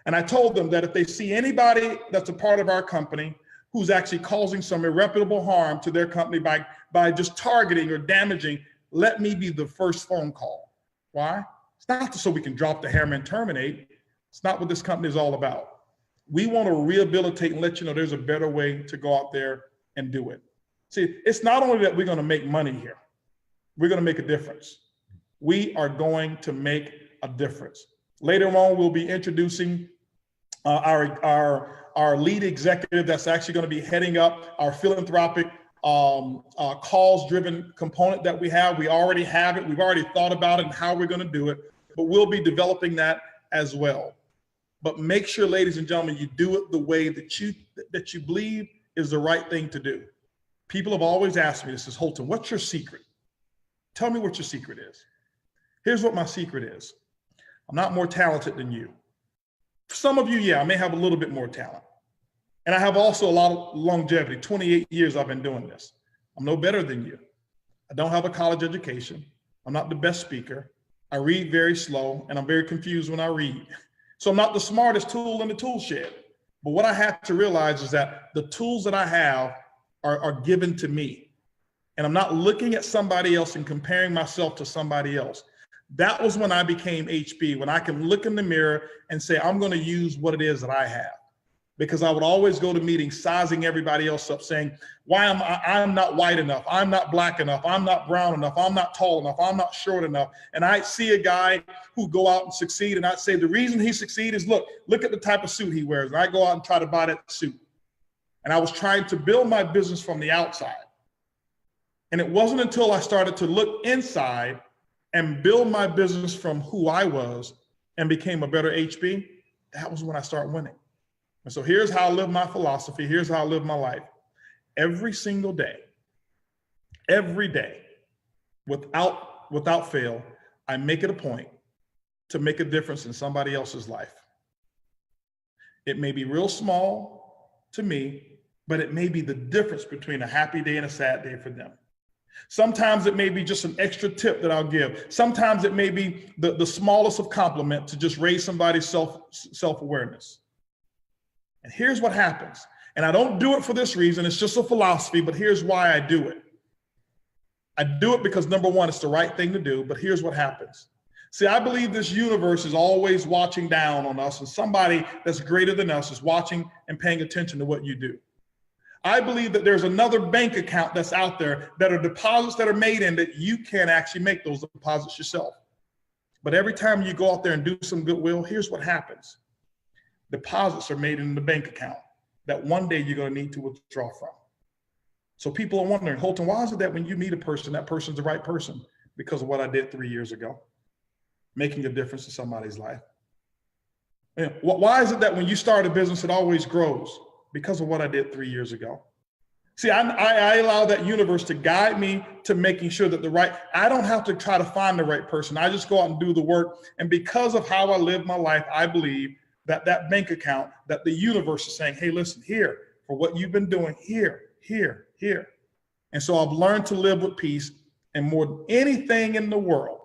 And I told them that if they see anybody that's a part of our company who's actually causing some irreparable harm to their company by just targeting or damaging, let me be the first phone call. Why? It's not so we can drop the hammer and terminate. It's not what this company is all about. We want to rehabilitate and let you know there's a better way to go out there and do it. See, it's not only that we're going to make money here, we're going to make a difference. We are going to make a difference. Later on, we'll be introducing our lead executive that's actually going to be heading up our philanthropic calls-driven component that we have. We already have it. We've already thought about it and how we're going to do it, but we'll be developing that as well. But make sure, ladies and gentlemen, you do it the way that you believe is the right thing to do. People have always asked me, this is Holton, what's your secret? Tell me what your secret is. Here's what my secret is. I'm not more talented than you. For some of you, yeah, I may have a little bit more talent. And I have also a lot of longevity. 28 years I've been doing this. I'm no better than you. I don't have a college education. I'm not the best speaker. I read very slow, and I'm very confused when I read. So I'm not the smartest tool in the tool shed. But what I had to realize is that the tools that I have are given to me. And I'm not looking at somebody else and comparing myself to somebody else. That was when I became HB, when I can look in the mirror and say, I'm going to use what it is that I have. Because I would always go to meetings sizing everybody else up, saying, why am I'm not white enough, I'm not black enough, I'm not brown enough, I'm not tall enough, I'm not short enough. And I'd see a guy who go out and succeed, and I'd say, the reason he succeeds is, look at the type of suit he wears. And I go out and try to buy that suit. And I was trying to build my business from the outside. And it wasn't until I started to look inside and build my business from who I was and became a better HB, that was when I started winning. And so here's how I live my philosophy. Here's how I live my life. Every single day, every day, without fail, I make it a point to make a difference in somebody else's life. It may be real small to me, but it may be the difference between a happy day and a sad day for them. Sometimes it may be just an extra tip that I'll give. Sometimes it may be the smallest of compliment to just raise somebody's self-awareness. And here's what happens. And I don't do it for this reason. It's just a philosophy, but here's why I do it. I do it because, number one, it's the right thing to do, but here's what happens. See, I believe this universe is always watching down on us, and somebody that's greater than us is watching and paying attention to what you do. I believe that there's another bank account that's out there that are deposits that are made in that you can't actually make those deposits yourself. But every time you go out there and do some goodwill, here's what happens. Deposits are made in the bank account that one day you're going to need to withdraw from. So people are wondering, Holton, why is it that when you meet a person, that person's the right person? Because of what I did 3 years ago, making a difference in somebody's life. And why is it that when you start a business, it always grows? Because of what I did 3 years ago. See, I allow that universe to guide me to making sure that I don't have to try to find the right person. I just go out and do the work. And because of how I live my life, I believe that bank account, that the universe is saying, hey, listen, here, for what you've been doing, here. And so I've learned to live with peace, and more than anything in the world,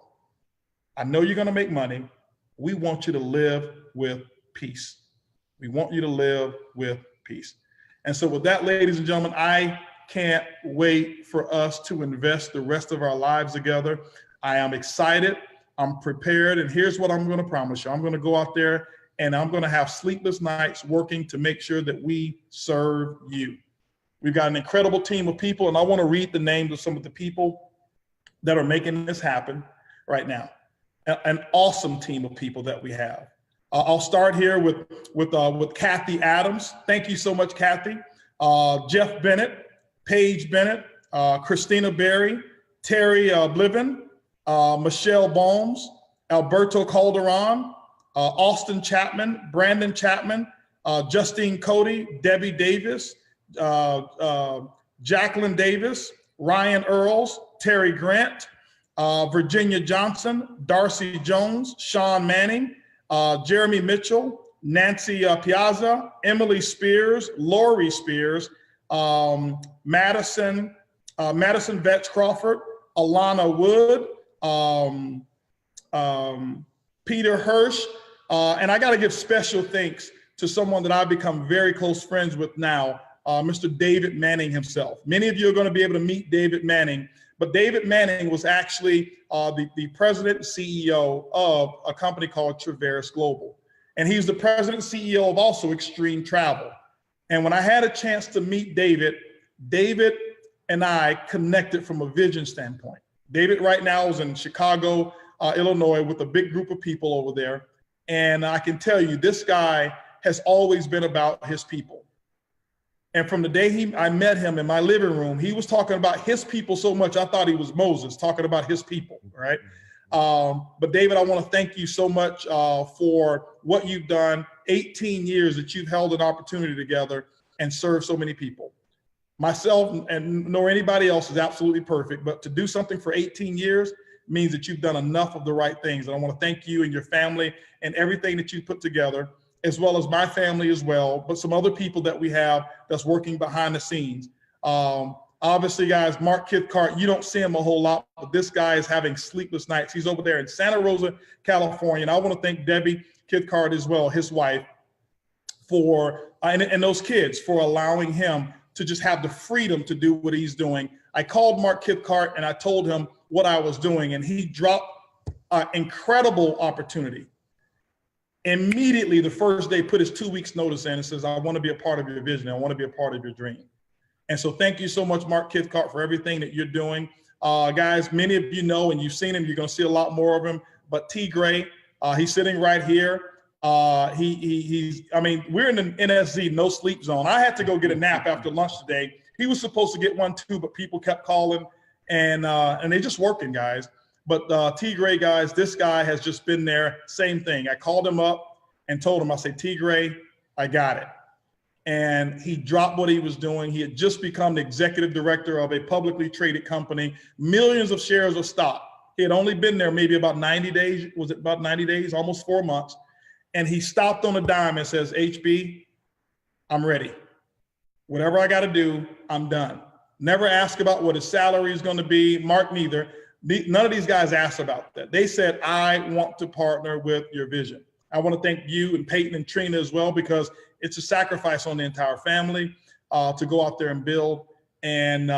I know you're going to make money. We want you to live with peace. We want you to live with peace. And so with that, ladies and gentlemen, I can't wait for us to invest the rest of our lives together. I am excited. I'm prepared. And here's what I'm going to promise you. I'm going to go out there and I'm going to have sleepless nights working to make sure that we serve you. We've got an incredible team of people, and I want to read the names of some of the people that are making this happen right now. An awesome team of people that we have. I'll start here with Kathy Adams. Thank you so much, Kathy. Jeff Bennett, Paige Bennett, Christina Berry, Terry Bliven, Michelle Bohms, Alberto Calderon, Austin Chapman, Brandon Chapman, Justine Cody, Debbie Davis, Jacqueline Davis, Ryan Earls, Terry Grant, Virginia Johnson, Darcy Jones, Sean Manning, Jeremy Mitchell, Nancy Piazza, Emily Spears, Lori Spears, Madison Vetch Crawford, Alana Wood, Peter Hirsch, and I got to give special thanks to someone that I've become very close friends with now, Mr. David Manning himself. Many of you are going to be able to meet David Manning, but David Manning was actually the president and CEO of a company called Traverse Global. And he's the president and CEO of also Extreme Travel. And when I had a chance to meet David and I connected from a vision standpoint. David right now is in Chicago, Illinois, with a big group of people over there. And I can tell you, this guy has always been about his people. And from the day I met him in my living room, he was talking about his people so much, I thought he was Moses, talking about his people, right? But David, I want to thank you so much for what you've done, 18 years that you've held an opportunity together and served so many people. Myself and nor anybody else is absolutely perfect, but to do something for 18 years means that you've done enough of the right things. And I want to thank you and your family and everything that you put together, as well as my family as well, but some other people that we have that's working behind the scenes. Obviously, guys, Mark Kithcart, you don't see him a whole lot, but this guy is having sleepless nights. He's over there in Santa Rosa, California. And I want to thank Debbie Kithcart as well, his wife, for, and those kids for allowing him to just have the freedom to do what he's doing. I called Mark Cathcart and I told him what I was doing, and he dropped an incredible opportunity. Immediately, the first day, put his 2 weeks notice in and says, I want to be a part of your vision. I want to be a part of your dream. And so thank you so much, Mark Cathcart, for everything that you're doing. Guys, many of you know, and you've seen him, you're going to see a lot more of him, but T. Gray, he's sitting right here. I mean, we're in an NSZ, no sleep zone. I had to go get a nap after lunch today. He was supposed to get one too, but people kept calling, and they're just working, guys. But T. Gray, guys, this guy has just been there. Same thing. I called him up and told him, I said, T. Gray, I got it. And he dropped what he was doing. He had just become the executive director of a publicly traded company, millions of shares of stock. He had only been there maybe about 90 days. Was it about 90 days? Almost 4 months. And he stopped on a dime and says, HB, I'm ready. Whatever I got to do, I'm done. Never ask about what his salary is going to be. Mark neither. None of these guys asked about that. They said, I want to partner with your vision. I want to thank you and Peyton and Trina as well, because it's a sacrifice on the entire family to go out there and build. And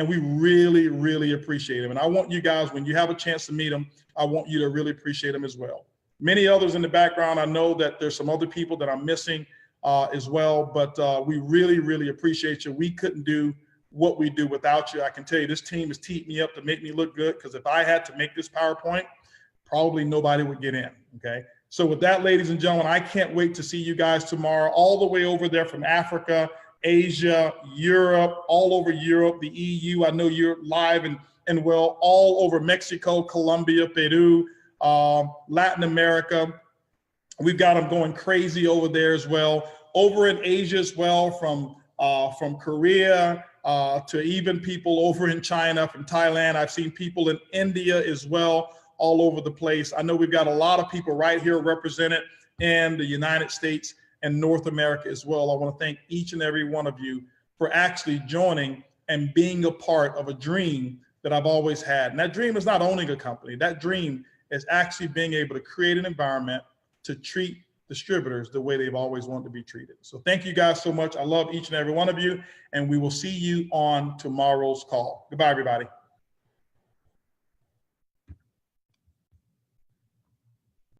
we really, really appreciate them. And I want you guys, when you have a chance to meet them, I want you to really appreciate them as well. Many others in the background. I know that there's some other people that I'm missing as well, but we really, really appreciate you. We couldn't do what we do without you. I can tell you, this team has teed me up to make me look good, because if I had to make this PowerPoint, probably nobody would get in, okay? So with that, ladies and gentlemen, I can't wait to see you guys tomorrow, all the way over there from Africa, Asia, Europe, all over Europe, the EU. I know you're live and well, all over Mexico, Colombia, Peru, Latin America. We've got them going crazy over there as well. Over in Asia as well, from Korea, to even people over in China, from Thailand. I've seen people in India as well, all over the place. I know we've got a lot of people right here represented in the United States and North America as well. I want to thank each and every one of you for actually joining and being a part of a dream that I've always had. And that dream is not owning a company. That dream is actually being able to create an environment to treat distributors the way they've always wanted to be treated. So thank you guys so much. I love each and every one of you, and we will see you on tomorrow's call. Goodbye, everybody.